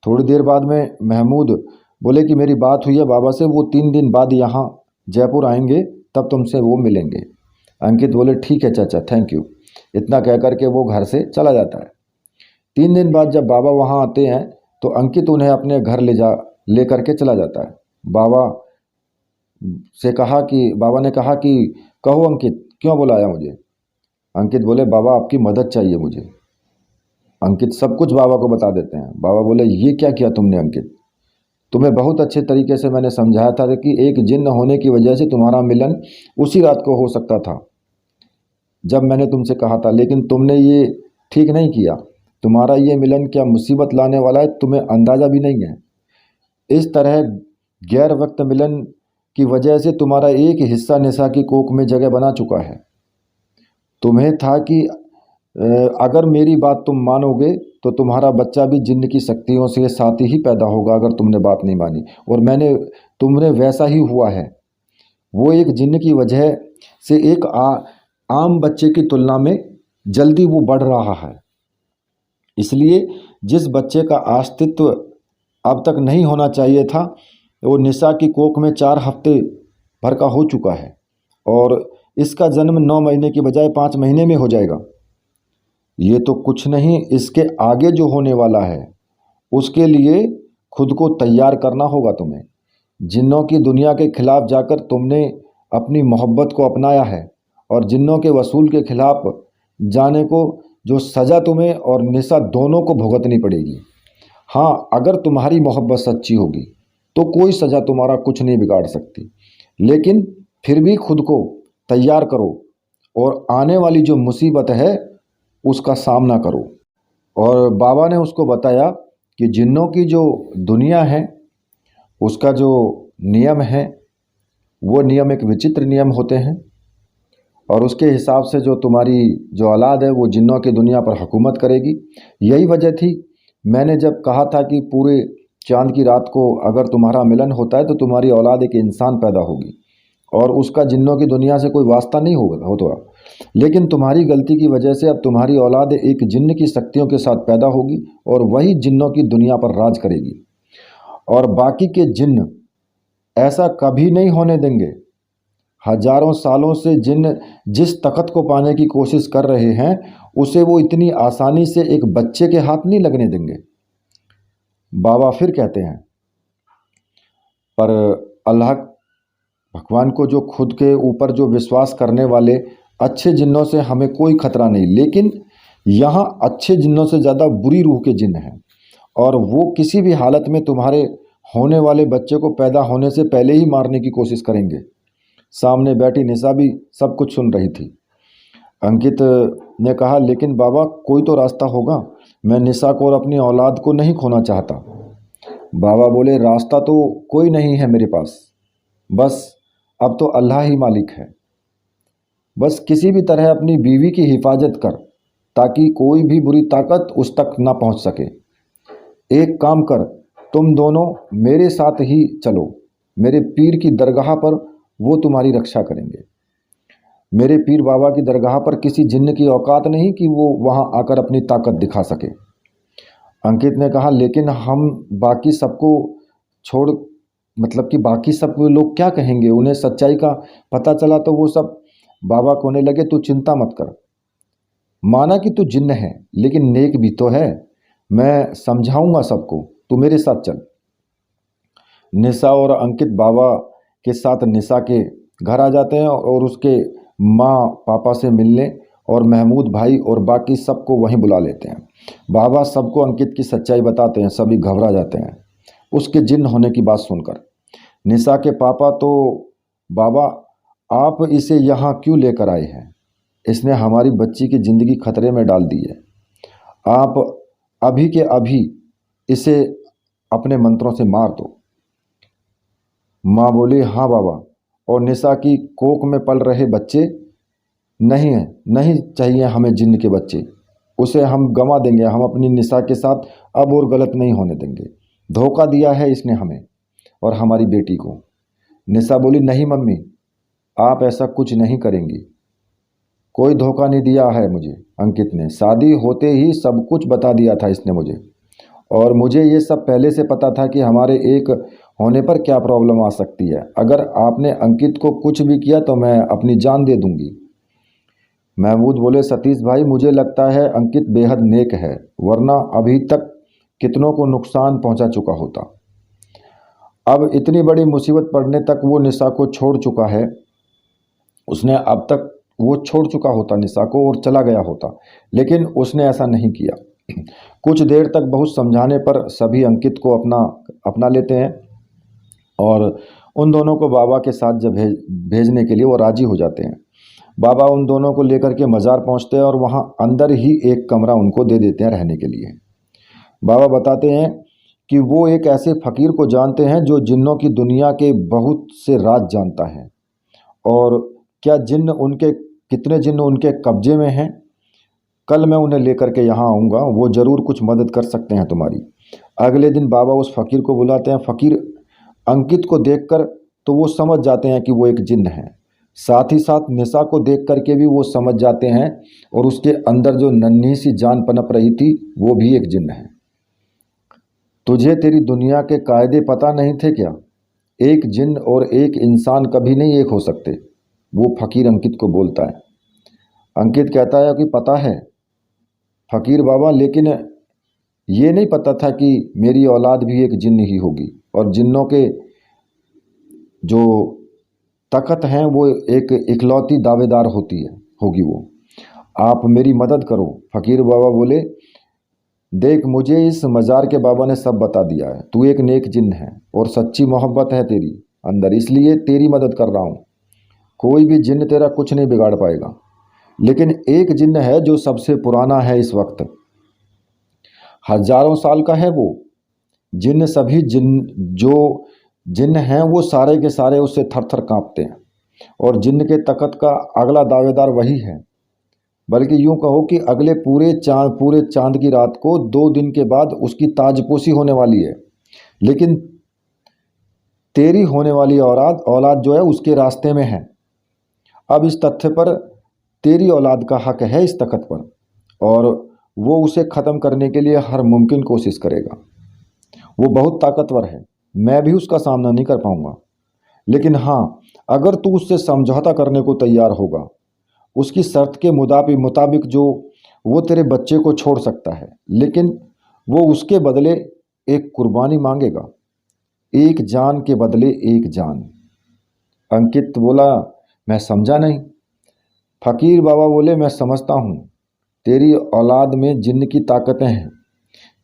थोड़ी देर बाद में महमूद बोले कि मेरी बात हुई है बाबा से, वो 3 दिन बाद यहाँ जयपुर आएंगे, तब तुमसे वो मिलेंगे। अंकित बोले ठीक है चाचा, थैंक यू। इतना कह कर के वो घर से चला जाता है। 3 दिन बाद जब बाबा वहाँ आते हैं तो अंकित उन्हें अपने घर ले करके चला जाता है। बाबा ने कहा कि कहो अंकित, क्यों बुलाया मुझे? अंकित बोले बाबा आपकी मदद चाहिए मुझे। अंकित सब कुछ बाबा को बता देते हैं। बाबा बोले ये क्या किया तुमने अंकित? तुम्हें बहुत अच्छे तरीके से मैंने समझाया था कि एक जिन्न होने की वजह से तुम्हारा मिलन उसी रात को हो सकता था जब मैंने तुमसे कहा था, लेकिन तुमने ये ठीक नहीं किया। तुम्हारा ये मिलन क्या मुसीबत लाने वाला है, तुम्हें अंदाज़ा भी नहीं है। इस तरह गैर वक्त मिलन की वजह से तुम्हारा एक हिस्सा निशा की कोख में जगह बना चुका है। तुम्हें था कि अगर मेरी बात तुम मानोगे तो तुम्हारा बच्चा भी जिन्न की शक्तियों से साथ ही पैदा होगा, अगर तुमने बात नहीं मानी। और तुमने वैसा ही हुआ है। वो एक जिन्न की वजह से एक आम बच्चे की तुलना में जल्दी वो बढ़ रहा है। इसलिए जिस बच्चे का अस्तित्व अब तक नहीं होना चाहिए था, वो निशा की कोख में 4 हफ्ते भर का हो चुका है और इसका जन्म 9 महीने की बजाय 5 महीने में हो जाएगा। ये तो कुछ नहीं, इसके आगे जो होने वाला है उसके लिए खुद को तैयार करना होगा तुम्हें। जिन्नों की दुनिया के खिलाफ जाकर तुमने अपनी मोहब्बत को अपनाया है और जिन्नों के वसूल के खिलाफ जाने को जो सज़ा तुम्हें और निशा दोनों को भुगतनी पड़ेगी। हाँ, अगर तुम्हारी मोहब्बत सच्ची होगी तो कोई सज़ा तुम्हारा कुछ नहीं बिगाड़ सकती, लेकिन फिर भी खुद को तैयार करो और आने वाली जो मुसीबत है उसका सामना करो। और बाबा ने उसको बताया कि जिन्नों की जो दुनिया है उसका जो नियम है वो नियम एक विचित्र नियम होते हैं और उसके हिसाब से जो तुम्हारी जो औलाद है वो जिन्नों की दुनिया पर हुकूमत करेगी। यही वजह थी मैंने जब कहा था कि पूरे चांद की रात को अगर तुम्हारा मिलन होता है तो तुम्हारी औलाद एक इंसान पैदा होगी और उसका जिन्नों की दुनिया से कोई वास्ता नहीं होता। लेकिन तुम्हारी गलती की वजह से अब तुम्हारी औलाद एक जिन्न की शक्तियों के साथ पैदा होगी और वही जिन्नों की दुनिया पर राज करेगी और बाकी के जिन्न ऐसा कभी नहीं होने देंगे। हजारों सालों से जिन्न जिस तख़्त को पाने की कोशिश कर रहे हैं उसे वो इतनी आसानी से एक बच्चे के हाथ नहीं लगने देंगे। बाबा फिर कहते हैं, पर अल्लाह भगवान को जो खुद के ऊपर जो विश्वास करने वाले अच्छे जिन्नों से हमें कोई खतरा नहीं, लेकिन यहाँ अच्छे जिन्नों से ज़्यादा बुरी रूह के जिन्न हैं और वो किसी भी हालत में तुम्हारे होने वाले बच्चे को पैदा होने से पहले ही मारने की कोशिश करेंगे। सामने बैठी निशा भी सब कुछ सुन रही थी। अंकित ने कहा, लेकिन बाबा कोई तो रास्ता होगा, मैं निशा को और अपनी औलाद को नहीं खोना चाहता। बाबा बोले, रास्ता तो कोई नहीं है मेरे पास, बस अब तो अल्लाह ही मालिक है। बस किसी भी तरह अपनी बीवी की हिफाजत कर ताकि कोई भी बुरी ताकत उस तक ना पहुंच सके। एक काम कर, तुम दोनों मेरे साथ ही चलो, मेरे पीर की दरगाह पर, वो तुम्हारी रक्षा करेंगे। मेरे पीर बाबा की दरगाह पर किसी जिन्न की औकात नहीं कि वो वहां आकर अपनी ताकत दिखा सके। अंकित ने कहा, लेकिन हम बाकी सबको छोड़ मतलब कि बाकी सब लोग क्या कहेंगे, उन्हें सच्चाई का पता चला तो वो सब बाबा कोने लगे। तू चिंता मत कर, माना कि तू जिन्न है लेकिन नेक भी तो है, मैं समझाऊंगा सबको, तू मेरे साथ चल। निशा और अंकित बाबा के साथ निशा के घर आ जाते हैं और उसके माँ पापा से मिलने और महमूद भाई और बाकी सबको वहीं बुला लेते हैं। बाबा सबको अंकित की सच्चाई बताते हैं, सभी घबरा जाते हैं उसके जिन्न होने की बात सुनकर। निशा के पापा तो, बाबा आप इसे यहाँ क्यों लेकर आए हैं? इसने हमारी बच्ची की ज़िंदगी खतरे में डाल दी है। आप अभी के अभी इसे अपने मंत्रों से मार दो। माँ बोली, हाँ बाबा, और निशा की कोख में पल रहे बच्चे नहीं चाहिए हमें जिन्न के बच्चे, उसे हम गंवा देंगे, हम अपनी निशा के साथ अब और गलत नहीं होने देंगे। धोखा दिया है इसने हमें और हमारी बेटी को। निशा बोली, नहीं मम्मी, आप ऐसा कुछ नहीं करेंगी। कोई धोखा नहीं दिया है मुझे। अंकित ने शादी होते ही सब कुछ बता दिया था इसने मुझे, और मुझे ये सब पहले से पता था कि हमारे एक होने पर क्या प्रॉब्लम आ सकती है। अगर आपने अंकित को कुछ भी किया तो मैं अपनी जान दे दूंगी। महमूद बोले, सतीश भाई मुझे लगता है अंकित बेहद नेक है, वरना अभी तक कितनों को नुकसान पहुंचा चुका होता। अब इतनी बड़ी मुसीबत पड़ने तक वो निशा को छोड़ चुका है। उसने अब तक वो छोड़ चुका होता निशा को और चला गया होता, लेकिन उसने ऐसा नहीं किया। कुछ देर तक बहुत समझाने पर सभी अंकित को अपना लेते हैं और उन दोनों को बाबा के साथ जब भेजने के लिए वो राजी हो जाते हैं। बाबा उन दोनों को लेकर के मज़ार पहुंचते हैं और वहां अंदर ही एक कमरा उनको दे देते हैं रहने के लिए। बाबा बताते हैं कि वो एक ऐसे फ़कीर को जानते हैं जो जिन्नों की दुनिया के बहुत से राज जानता है, और क्या कितने जिन्न उनके कब्जे में हैं। कल मैं उन्हें लेकर के यहाँ आऊँगा, वो ज़रूर कुछ मदद कर सकते हैं तुम्हारी। अगले दिन बाबा उस फ़कीर को बुलाते हैं। फ़कीर अंकित को देखकर तो वो समझ जाते हैं कि वो एक जिन्न है। साथ ही साथ निशा को देख करके भी वो समझ जाते हैं, और उसके अंदर जो नन्ही सी जान पनप रही थी वो भी एक जिन्न है। तुझे तेरी दुनिया के कायदे पता नहीं थे क्या? एक जिन्न और एक इंसान कभी नहीं एक हो सकते, वो फ़कीर अंकित को बोलता है। अंकित कहता है कि पता है फ़कीर बाबा, लेकिन ये नहीं पता था कि मेरी औलाद भी एक जिन्न ही होगी, और जिन्नों के जो ताकत हैं वो एक इकलौती दावेदार होगी वो। आप मेरी मदद करो। फ़कीर बाबा बोले, देख मुझे इस मज़ार के बाबा ने सब बता दिया है। तू एक नेक जिन्न है और सच्ची मोहब्बत है तेरी अंदर, इसलिए तेरी मदद कर रहा हूँ। कोई भी जिन्न तेरा कुछ नहीं बिगाड़ पाएगा, लेकिन एक जिन्न है जो सबसे पुराना है इस वक्त, हजारों साल का है वो। सभी जो जिन्न हैं वो सारे के सारे उससे थर थर कांपते हैं, और जिन्न के तकत का अगला दावेदार वही है। बल्कि यूं कहो कि अगले पूरे चांद की रात को 2 दिन के बाद उसकी ताजपोशी होने वाली है, लेकिन तेरी होने वाली औलाद जो है उसके रास्ते में है। अब इस तथ्य पर तेरी औलाद का हक है इस तकत पर, और वो उसे ख़त्म करने के लिए हर मुमकिन कोशिश करेगा। वो बहुत ताकतवर है, मैं भी उसका सामना नहीं कर पाऊंगा, लेकिन हाँ, अगर तू उससे समझौता करने को तैयार होगा, उसकी शर्त के मुताबिक जो वो तेरे बच्चे को छोड़ सकता है, लेकिन वो उसके बदले एक कुर्बानी मांगेगा, एक जान के बदले एक जान। अंकित बोला, मैं समझा नहीं। फ़कीर बाबा बोले, मैं समझता हूँ। तेरी औलाद में जिन्न की ताकतें हैं,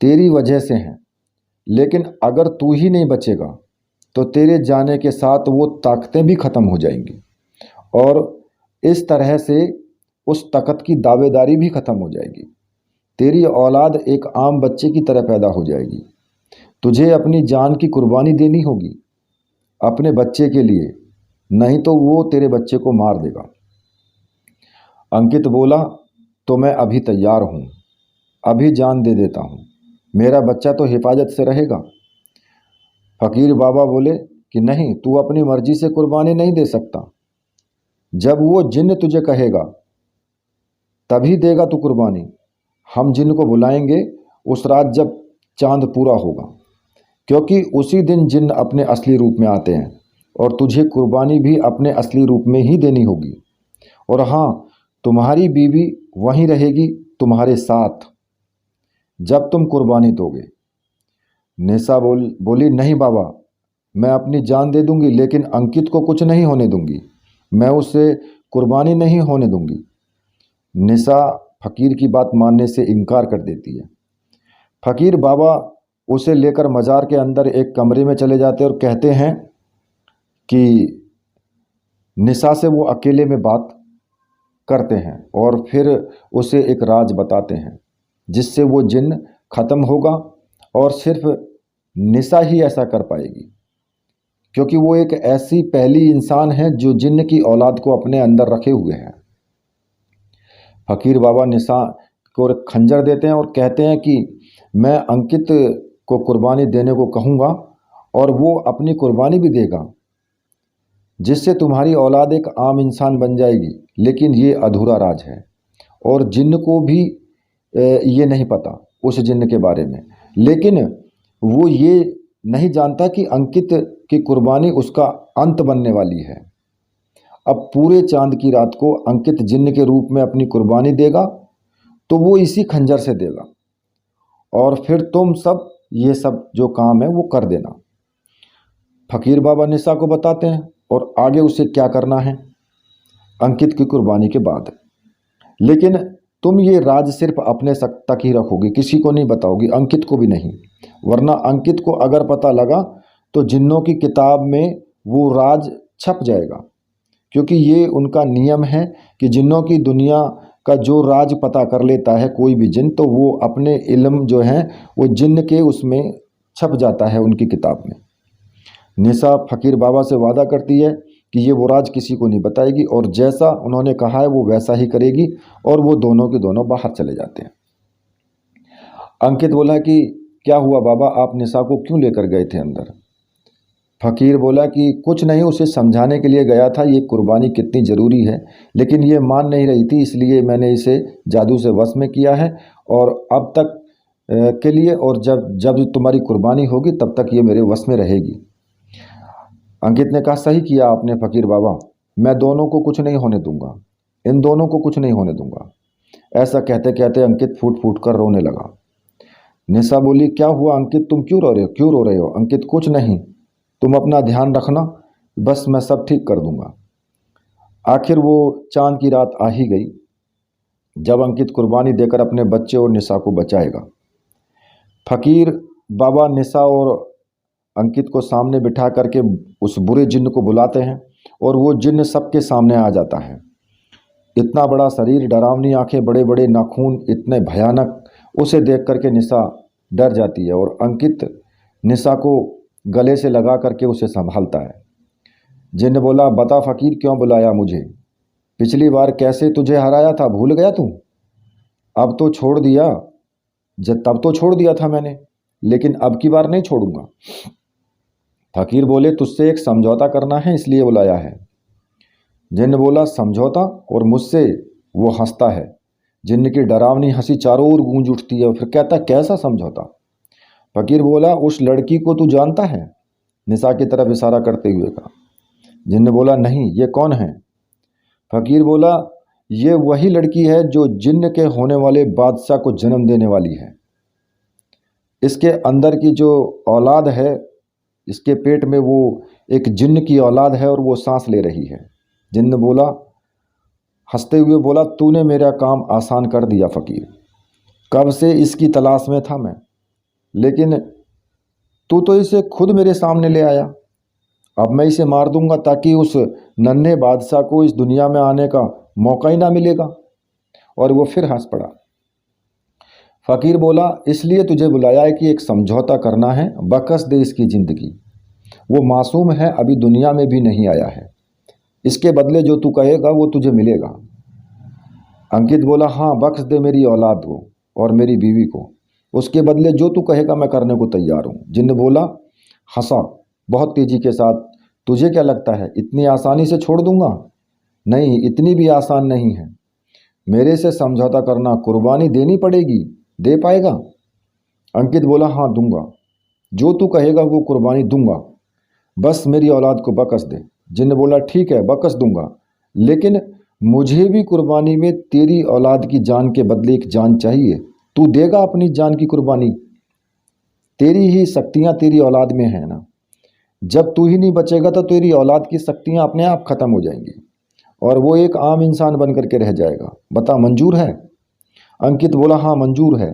तेरी वजह से हैं, लेकिन अगर तू ही नहीं बचेगा तो तेरे जाने के साथ वो ताकतें भी ख़त्म हो जाएंगी, और इस तरह से उस ताकत की दावेदारी भी ख़त्म हो जाएगी। तेरी औलाद एक आम बच्चे की तरह पैदा हो जाएगी। तुझे अपनी जान की कुर्बानी देनी होगी अपने बच्चे के लिए, नहीं तो वो तेरे बच्चे को मार देगा। अंकित बोला, तो मैं अभी तैयार हूँ, अभी जान दे देता हूँ, मेरा बच्चा तो हिफाजत से रहेगा। फ़कीर बाबा बोले कि नहीं, तू अपनी मर्जी से कुर्बानी नहीं दे सकता। जब वो जिन्न तुझे कहेगा तभी देगा तू कुर्बानी। हम जिन्न को बुलाएंगे उस रात जब चांद पूरा होगा, क्योंकि उसी दिन जिन्न अपने असली रूप में आते हैं, और तुझे कुर्बानी भी अपने असली रूप में ही देनी होगी। और हाँ, तुम्हारी बीवी वहीं रहेगी तुम्हारे साथ जब तुम कुर्बानी दोगे। निशा बोली, नहीं बाबा, मैं अपनी जान दे दूंगी, लेकिन अंकित को कुछ नहीं होने दूंगी, मैं उसे कुर्बानी नहीं होने दूंगी। निशा फ़कीर की बात मानने से इनकार कर देती है। फ़कीर बाबा उसे लेकर मज़ार के अंदर एक कमरे में चले जाते और कहते हैं कि निशा से वो अकेले में बात करते हैं, और फिर उसे एक राज बताते हैं जिससे वो जिन्न ख़त्म होगा, और सिर्फ निशा ही ऐसा कर पाएगी, क्योंकि वो एक ऐसी पहली इंसान है जो जिन्न की औलाद को अपने अंदर रखे हुए है। फ़कीर बाबा निशा को खंजर देते हैं और कहते हैं कि मैं अंकित को कुर्बानी देने को कहूँगा, और वो अपनी कुर्बानी भी देगा। जिससे तुम्हारी औलाद एक आम इंसान बन जाएगी। लेकिन ये अधूरा राज है और जिन्न को भी ये नहीं पता उस जिन्न के बारे में। लेकिन वो ये नहीं जानता कि अंकित की कुर्बानी उसका अंत बनने वाली है। अब पूरे चांद की रात को अंकित जिन्न के रूप में अपनी कुर्बानी देगा, तो वो इसी खंजर से देगा और फिर तुम सब ये सब जो काम है वो कर देना। फकीर बाबा निसा को बताते हैं और आगे उसे क्या करना है अंकित की कुर्बानी के बाद। लेकिन तुम ये राज सिर्फ अपने तक ही रखोगी, किसी को नहीं बताओगी, अंकित को भी नहीं। वरना अंकित को अगर पता लगा तो जिन्नों की किताब में वो राज छप जाएगा, क्योंकि ये उनका नियम है कि जिन्नों की दुनिया का जो राज पता कर लेता है कोई भी जिन्न, तो वो अपने इल्म जो है वो जिन्न के उसमें छप जाता है उनकी किताब में। निसा फकीर बाबा से वादा करती है कि ये वो राज किसी को नहीं बताएगी और जैसा उन्होंने कहा है वो वैसा ही करेगी, और वो दोनों के दोनों बाहर चले जाते हैं। अंकित बोला कि क्या हुआ बाबा, आप निसा को क्यों लेकर गए थे अंदर? फकीर बोला कि कुछ नहीं, उसे समझाने के लिए गया था ये कुर्बानी कितनी ज़रूरी है, लेकिन ये मान नहीं रही थी, इसलिए मैंने इसे जादू से वश में किया है और अब तक के लिए, और जब जब तुम्हारी कुर्बानी होगी तब तक ये मेरे वश में रहेगी। अंकित ने कहा सही किया आपने फकीर बाबा, मैं दोनों को कुछ नहीं होने दूंगा, इन दोनों को कुछ नहीं होने दूंगा। ऐसा कहते कहते अंकित फूट फूट कर रोने लगा। निशा बोली क्या हुआ अंकित, तुम क्यों रो रहे हो, क्यों रो रहे हो? अंकित कुछ नहीं, तुम अपना ध्यान रखना, बस मैं सब ठीक कर दूंगा। आखिर वो चांद की रात आ ही गई जब अंकित कुर्बानी देकर अपने बच्चे और निशा को बचाएगा। फकीर बाबा निशा और अंकित को सामने बिठा करके उस बुरे जिन्न को बुलाते हैं और वो जिन्न सबके सामने आ जाता है। इतना बड़ा शरीर, डरावनी आंखें, बड़े बड़े नाखून, इतने भयानक, उसे देख करके निशा डर जाती है और अंकित निशा को गले से लगा करके उसे संभालता है। जिन्न बोला बता फकीर क्यों बुलाया मुझे? पिछली बार कैसे तुझे हराया था, भूल गया तू? अब तो छोड़ दिया, तब तो छोड़ दिया था मैंने, लेकिन अब की बार नहीं छोड़ूंगा। फकीर बोले तुझसे एक समझौता करना है इसलिए बुलाया है। जिन्न बोला समझौता? और मुझसे? वो हंसता है। जिन्न की डरावनी हंसी चारों ओर गूंज उठती है और फिर कहता कैसा समझौता? फकीर बोला उस लड़की को तू जानता है? निशा की तरफ इशारा करते हुए कहा। जिन्न बोला नहीं, ये कौन है? फकीर बोला ये वही लड़की है जो जिन्न के होने वाले बादशाह को जन्म देने वाली है। इसके अंदर की जो औलाद है, इसके पेट में वो एक जिन्न की औलाद है और वो सांस ले रही है। जिन्न बोला, हंसते हुए बोला तूने मेरा काम आसान कर दिया फकीर, कब से इसकी तलाश में था मैं, लेकिन तू तो इसे खुद मेरे सामने ले आया। अब मैं इसे मार दूंगा ताकि उस नन्हे बादशाह को इस दुनिया में आने का मौका ही ना मिलेगा। और वो फिर हंस पड़ा। फकीर बोला इसलिए तुझे बुलाया है कि एक समझौता करना है, बकस दे इसकी ज़िंदगी। वो मासूम है, अभी दुनिया में भी नहीं आया है, इसके बदले जो तू कहेगा वो तुझे मिलेगा। अंकित बोला हाँ, बख्श दे मेरी औलाद को और मेरी बीवी को, उसके बदले जो तू कहेगा मैं करने को तैयार हूँ। जिन्न बोला, हंसा बहुत तेजी के साथ, तुझे क्या लगता है इतनी आसानी से छोड़ दूंगा? नहीं, इतनी भी आसान नहीं है। मेरे से समझौता करना, कुर्बानी देनी पड़ेगी, दे पाएगा? अंकित बोला हाँ दूंगा, जो तू कहेगा वो कुर्बानी दूंगा, बस मेरी औलाद को बकस दे। जिन्न बोला ठीक है बकस दूंगा, लेकिन मुझे भी कुर्बानी में तेरी औलाद की जान के बदले एक जान चाहिए। तू देगा अपनी जान की कुर्बानी? तेरी ही शक्तियाँ तेरी औलाद में है ना, जब तू ही नहीं बचेगा तो तेरी औलाद की शक्तियाँ अपने आप खत्म हो जाएंगी और वो एक आम इंसान बन करके रह जाएगा। बता मंजूर है? अंकित बोला हाँ मंजूर है,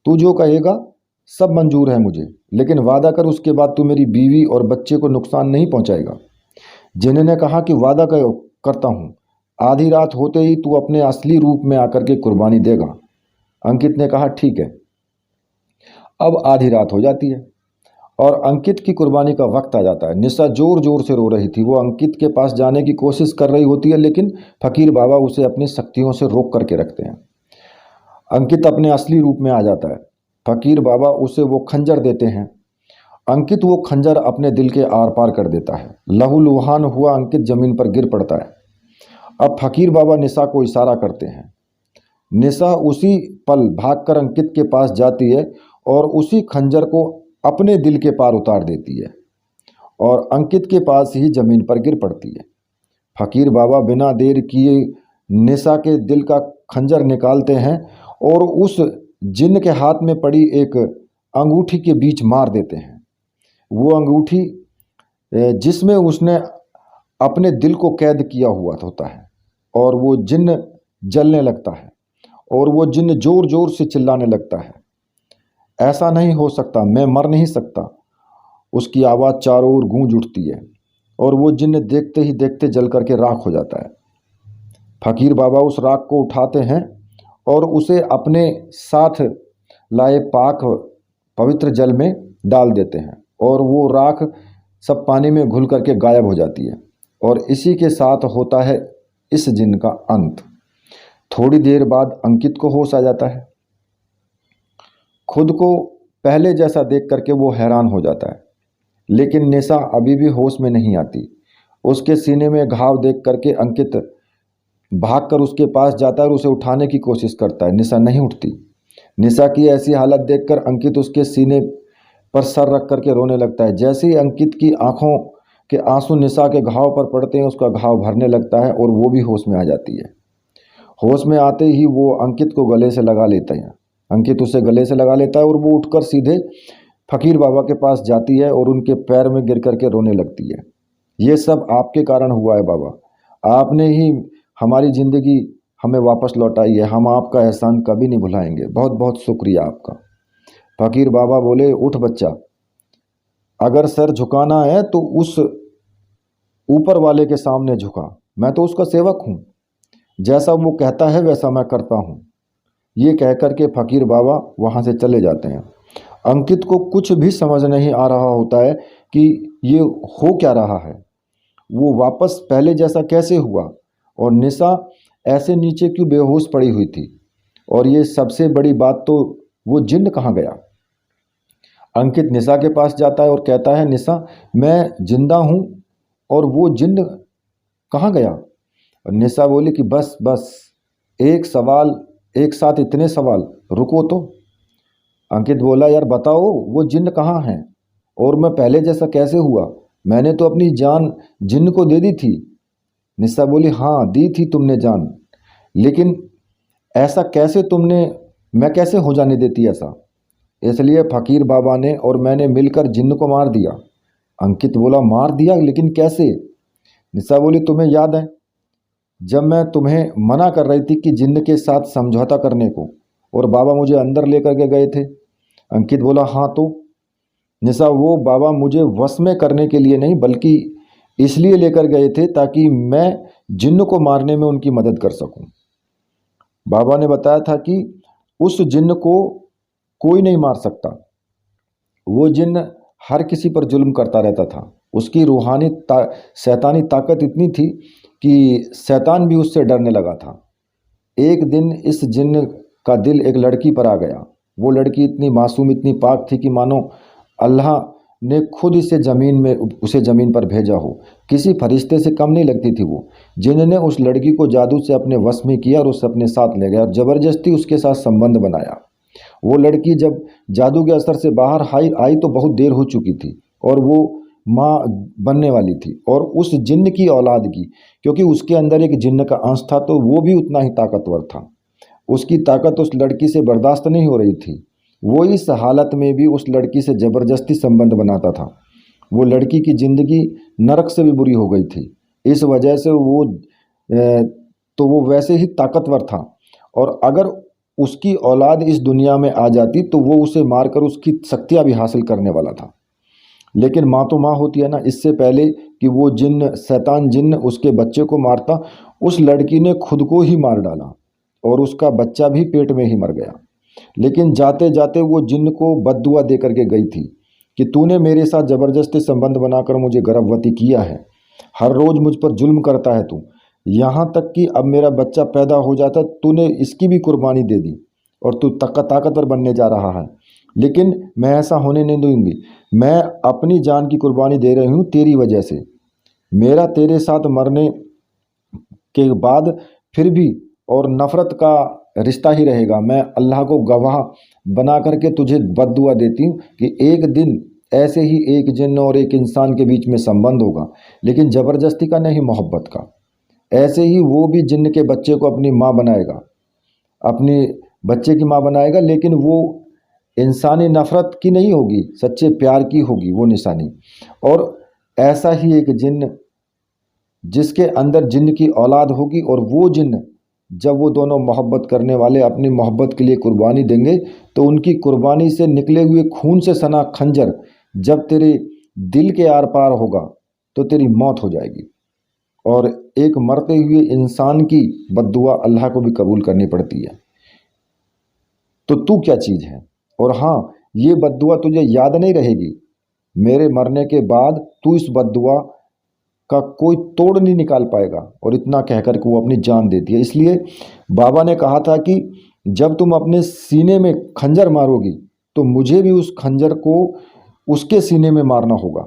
तू जो कहेगा सब मंजूर है मुझे, लेकिन वादा कर उसके बाद तू मेरी बीवी और बच्चे को नुकसान नहीं पहुंचाएगा। जिन्न ने कहा कि वादा करता हूँ, आधी रात होते ही तू अपने असली रूप में आकर के कुर्बानी देगा। अंकित ने कहा ठीक है। अब आधी रात हो जाती है और अंकित की कुर्बानी का वक्त आ जाता है। निशा जोर जोर से रो रही थी, वो अंकित के पास जाने की कोशिश कर रही होती है, लेकिन फकीर बाबा उसे अपनी शक्तियों से रोक करके रखते हैं। अंकित अपने असली रूप में आ जाता है। फकीर बाबा उसे वो खंजर देते हैं। अंकित वो खंजर अपने दिल के आर पार कर देता है। लहूलुहान हुआ अंकित जमीन पर गिर पड़ता है। अब फकीर बाबा निशा को इशारा करते हैं। निशा उसी पल भागकर अंकित के पास जाती है और उसी खंजर को अपने दिल के पार उतार देती है और अंकित के पास ही जमीन पर गिर पड़ती है। फकीर बाबा बिना देर किए निशा के दिल का खंजर निकालते हैं और उस जिन्न के हाथ में पड़ी एक अंगूठी के बीच मार देते हैं। वो अंगूठी जिसमें उसने अपने दिल को कैद किया हुआ होता है और वो जिन्न जलने लगता है और वो जिन्न जोर जोर से चिल्लाने लगता है, ऐसा नहीं हो सकता, मैं मर नहीं सकता। उसकी आवाज़ चारों ओर गूंज उठती है और वो जिन्न देखते ही देखते जल करके राख हो जाता है। फकीर बाबा उस राख को उठाते हैं और उसे अपने साथ लाए पाक पवित्र जल में डाल देते हैं और वो राख सब पानी में घुल करके गायब हो जाती है और इसी के साथ होता है इस जिन्न का अंत। थोड़ी देर बाद अंकित को होश आ जाता है। खुद को पहले जैसा देख करके वो हैरान हो जाता है, लेकिन निशा अभी भी होश में नहीं आती। उसके सीने में घाव देख करके अंकित भागकर उसके पास जाता है और उसे उठाने की कोशिश करता है। निशा नहीं उठती। निशा की ऐसी हालत देखकर अंकित उसके सीने पर सर रख करके रोने लगता है। जैसे ही अंकित की आंखों के आंसू निशा के घाव पर पड़ते हैं, उसका घाव भरने लगता है और वो भी होश में आ जाती है। होश में आते ही वो अंकित को गले से लगा लेते हैं। अंकित उसे गले से लगा लेता है और वो उठकर सीधे फकीर बाबा के पास जाती है और उनके पैर में गिर करके रोने लगती है। ये सब आपके कारण हुआ है बाबा, आपने ही हमारी ज़िंदगी हमें वापस लौटाई है, हम आपका एहसान कभी नहीं भुलाएंगे, बहुत बहुत शुक्रिया आपका। फकीर बाबा बोले, उठ बच्चा, अगर सर झुकाना है तो उस ऊपर वाले के सामने झुका, मैं तो उसका सेवक हूँ, जैसा वो कहता है वैसा मैं करता हूँ। ये कह कर के फकीर बाबा वहाँ से चले जाते हैं। अंकित को कुछ भी समझ नहीं आ रहा होता है कि ये हो क्या रहा है, वो वापस पहले जैसा कैसे हुआ और निशा ऐसे नीचे क्यों बेहोश पड़ी हुई थी, और ये सबसे बड़ी बात तो वो जिन्न कहाँ गया। अंकित निशा के पास जाता है और कहता है, निशा मैं जिंदा हूँ और वो जिन्न कहाँ गया। और निशा बोली कि बस बस एक सवाल एक साथ इतने सवाल, रुको तो। अंकित बोला, यार बताओ वो जिन्न कहाँ हैं और मैं पहले जैसा कैसे हुआ, मैंने तो अपनी जान जिन्न को दे दी थी। निशा बोली, हाँ दी थी तुमने जान, लेकिन ऐसा कैसे तुमने, मैं कैसे हो जाने देती ऐसा, इसलिए फकीर बाबा ने और मैंने मिलकर जिन्न को मार दिया। अंकित बोला, मार दिया लेकिन कैसे। निशा बोली, तुम्हें याद है जब मैं तुम्हें मना कर रही थी कि जिन्न के साथ समझौता करने को, और बाबा मुझे अंदर लेकर के गए थे। अंकित बोला, हाँ तो। निशा, वो बाबा मुझे वश में करने के लिए नहीं बल्कि इसलिए लेकर गए थे ताकि मैं जिन्न को मारने में उनकी मदद कर सकूं। बाबा ने बताया था कि उस जिन्न को कोई नहीं मार सकता, वो जिन्न हर किसी पर जुल्म करता रहता था। उसकी रूहानी शैतानी ताकत इतनी थी कि शैतान भी उससे डरने लगा था। एक दिन इस जिन्न का दिल एक लड़की पर आ गया। वो लड़की इतनी मासूम, इतनी पाक थी कि मानो अल्लाह ने खुद उसे ज़मीन पर भेजा हो। किसी फरिश्ते से कम नहीं लगती थी वो। जिन्न ने उस लड़की को जादू से अपने वश में किया और उसे अपने साथ ले गया और ज़बरदस्ती उसके साथ संबंध बनाया। वो लड़की जब जादू के असर से बाहर आई तो बहुत देर हो चुकी थी और वो माँ बनने वाली थी, और उस जिन्न की औलाद की, क्योंकि उसके अंदर एक जिन्न का अंश था तो वो भी उतना ही ताकतवर था। उसकी ताकत उस लड़की से बर्दाश्त नहीं हो रही थी। वो इस हालत में भी उस लड़की से ज़बरदस्ती संबंध बनाता था। वो लड़की की ज़िंदगी नरक से भी बुरी हो गई थी। इस वजह से वो वैसे ही ताकतवर था, और अगर उसकी औलाद इस दुनिया में आ जाती तो वो उसे मारकर उसकी शक्तियाँ भी हासिल करने वाला था। लेकिन माँ तो माँ होती है ना। इससे पहले कि वो जिन्न, शैतान जिन्न उसके बच्चे को मारता, उस लड़की ने खुद को ही मार डाला और उसका बच्चा भी पेट में ही मर गया। लेकिन जाते जाते वो जिन्न को बद्दुआ दे करके गई थी कि तूने मेरे साथ ज़बरदस्ती संबंध बनाकर मुझे गर्भवती किया है, हर रोज़ मुझ पर जुल्म करता है तू, यहाँ तक कि अब मेरा बच्चा पैदा हो जाता तूने इसकी भी कुर्बानी दे दी और तू ताकतवर बनने जा रहा है। लेकिन मैं ऐसा होने नहीं दूंगी। मैं अपनी जान की कुर्बानी दे रही हूँ तेरी वजह से। मेरा तेरे साथ मरने के बाद फिर भी और नफ़रत का रिश्ता ही रहेगा। मैं अल्लाह को गवाह बना करके तुझे बद्दुआ देती हूँ कि एक दिन ऐसे ही एक जिन्न और एक इंसान के बीच में संबंध होगा, लेकिन ज़बरदस्ती का नहीं, मोहब्बत का। ऐसे ही वो भी जिन्न के बच्चे को अपनी माँ बनाएगा, अपनी बच्चे की माँ बनाएगा, लेकिन वो इंसानी नफ़रत की नहीं होगी, सच्चे प्यार की होगी वो निशानी। और ऐसा ही एक जिन्न जिसके अंदर जिन्न की औलाद होगी, और वो जिन्न जब वो दोनों मोहब्बत करने वाले अपनी मोहब्बत के लिए कुर्बानी देंगे, तो उनकी कुर्बानी से निकले हुए खून से सना खंजर जब तेरे दिल के आर पार होगा तो तेरी मौत हो जाएगी। और एक मरते हुए इंसान की बद्दुआ अल्लाह को भी कबूल करनी पड़ती है। तो तू क्या चीज़ है? और हाँ, ये बद्दुआ तुझे याद नहीं रहेगी, मेरे मरने के बाद तू इस बद्दुआ का कोई तोड़ नहीं निकाल पाएगा। और इतना कहकर के वो अपनी जान देती है। इसलिए बाबा ने कहा था कि जब तुम अपने सीने में खंजर मारोगी तो मुझे भी उस खंजर को उसके सीने में मारना होगा,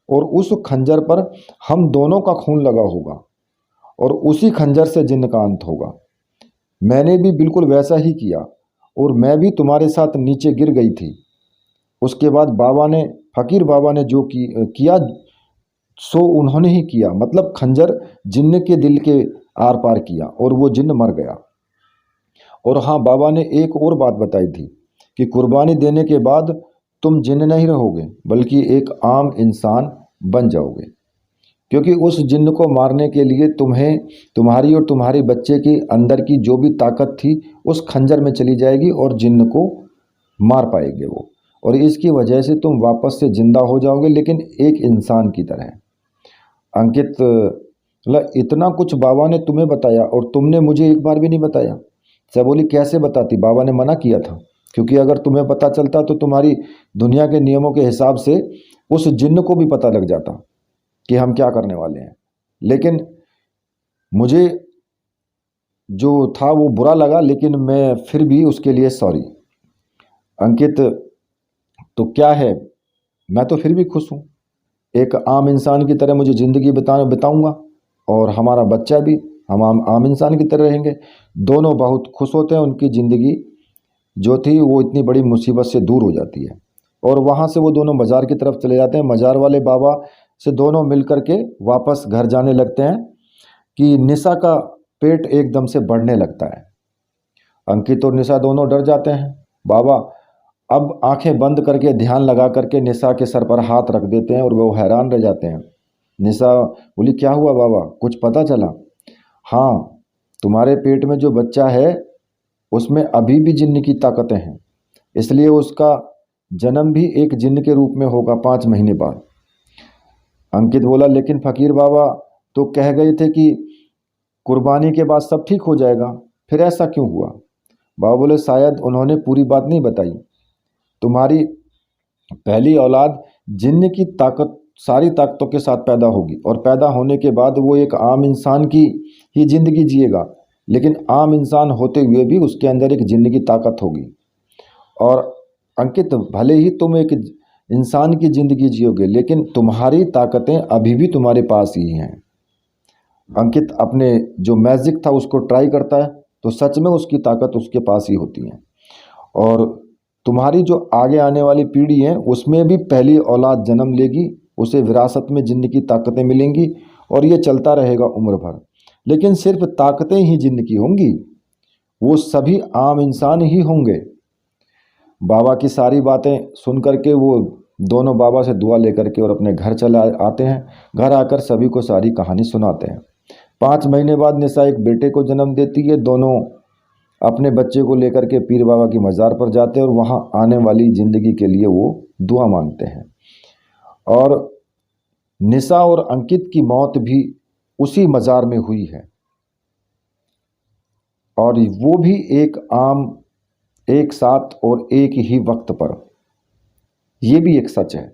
और उस खंजर पर हम दोनों का खून लगा होगा, और उसी खंजर से जिन्न का अंत होगा। मैंने भी बिल्कुल वैसा ही किया, और मैं भी तुम्हारे साथ नीचे गिर गई थी। उसके बाद बाबा ने, फकीर बाबा ने जो किया सो उन्होंने ही किया, मतलब खंजर जिन्न के दिल के आर पार किया और वो जिन्न मर गया। और हाँ, बाबा ने एक और बात बताई थी कि कुर्बानी देने के बाद तुम जिन्न नहीं रहोगे, बल्कि एक आम इंसान बन जाओगे, क्योंकि उस जिन्न को मारने के लिए तुम्हें, तुम्हारी और तुम्हारे बच्चे के अंदर की जो भी ताकत थी उस खंजर में चली जाएगी और जिन्न को मार पाएंगे वो। और इसकी वजह से तुम वापस से जिंदा हो जाओगे, लेकिन एक इंसान की तरह। अंकित, मतलब इतना कुछ बाबा ने तुम्हें बताया और तुमने मुझे एक बार भी नहीं बताया। सब बोली कैसे बताती, बाबा ने मना किया था, क्योंकि अगर तुम्हें पता चलता तो तुम्हारी दुनिया के नियमों के हिसाब से उस जिन्न को भी पता लग जाता कि हम क्या करने वाले हैं। लेकिन मुझे जो था वो बुरा लगा, लेकिन मैं फिर भी उसके लिए सॉरी। अंकित, तो क्या है, मैं तो फिर भी खुश हूँ। एक आम इंसान की तरह मुझे ज़िंदगी बिताऊंगा, और हमारा बच्चा भी हम आम इंसान की तरह रहेंगे। दोनों बहुत खुश होते हैं, उनकी ज़िंदगी जो थी वो इतनी बड़ी मुसीबत से दूर हो जाती है। और वहाँ से वो दोनों मज़ार की तरफ चले जाते हैं। मज़ार वाले बाबा से दोनों मिल कर के वापस घर जाने लगते हैं कि निशा का पेट एकदम से बढ़ने लगता है। अंकित और निशा दोनों डर जाते हैं। बाबा अब आंखें बंद करके ध्यान लगा करके निशा के सर पर हाथ रख देते हैं, और वो हैरान रह जाते हैं। निशा बोली, क्या हुआ बाबा, कुछ पता चला? हाँ, तुम्हारे पेट में जो बच्चा है उसमें अभी भी जिन्न की ताकतें हैं, इसलिए उसका जन्म भी एक जिन्न के रूप में होगा 5 महीने बाद। अंकित बोला, लेकिन फकीर बाबा तो कह गए थे कि कुर्बानी के बाद सब ठीक हो जाएगा, फिर ऐसा क्यों हुआ? बाबा बोले, शायद उन्होंने पूरी बात नहीं बताई। तुम्हारी पहली औलाद जिन्न की ताकत, सारी ताकतों के साथ पैदा होगी, और पैदा होने के बाद वो एक आम इंसान की ही जिंदगी जिएगा, लेकिन आम इंसान होते हुए भी उसके अंदर एक जिन्न की ताकत होगी। और अंकित, भले ही तुम एक इंसान की जिंदगी जियोगे, लेकिन तुम्हारी ताकतें अभी भी तुम्हारे पास ही हैं। अंकित अपने जो मैजिक था उसको ट्राई करता है, तो सच में उसकी ताकत उसके पास ही होती है। और तुम्हारी जो आगे आने वाली पीढ़ी है उसमें भी पहली औलाद जन्म लेगी, उसे विरासत में जिन्न की ताकतें मिलेंगी, और ये चलता रहेगा उम्र भर। लेकिन सिर्फ ताकतें ही जिन्न की होंगी, वो सभी आम इंसान ही होंगे। बाबा की सारी बातें सुन करके वो दोनों बाबा से दुआ लेकर के और अपने घर चले आते हैं। घर आकर सभी को सारी कहानी सुनाते हैं। 5 महीने बाद निशा एक बेटे को जन्म देती है। दोनों अपने बच्चे को लेकर के पीर बाबा की मज़ार पर जाते हैं, और वहाँ आने वाली ज़िंदगी के लिए वो दुआ मांगते हैं। और निशा और अंकित की मौत भी उसी मज़ार में हुई है, और वो भी एक साथ और एक ही वक्त पर। ये भी एक सच है,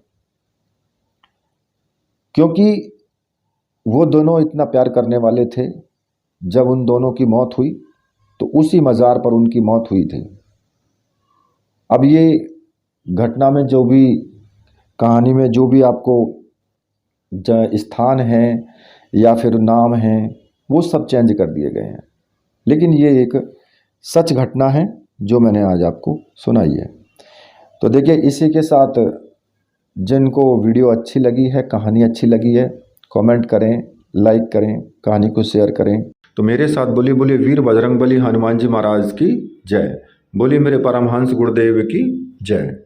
क्योंकि वो दोनों इतना प्यार करने वाले थे। जब उन दोनों की मौत हुई तो उसी मज़ार पर उनकी मौत हुई थी। अब ये घटना में जो भी, कहानी में जो भी आपको स्थान है या फिर नाम है वो सब चेंज कर दिए गए हैं, लेकिन ये एक सच घटना है जो मैंने आज आपको सुनाई है। तो देखिए, इसी के साथ जिनको वीडियो अच्छी लगी है, कहानी अच्छी लगी है, कमेंट करें, लाइक करें, कहानी को शेयर करें। तो मेरे साथ बोलिए बोलिए वीर बजरंगबली हनुमान जी महाराज की जय, बोलिए मेरे परमहंस गुरुदेव की जय।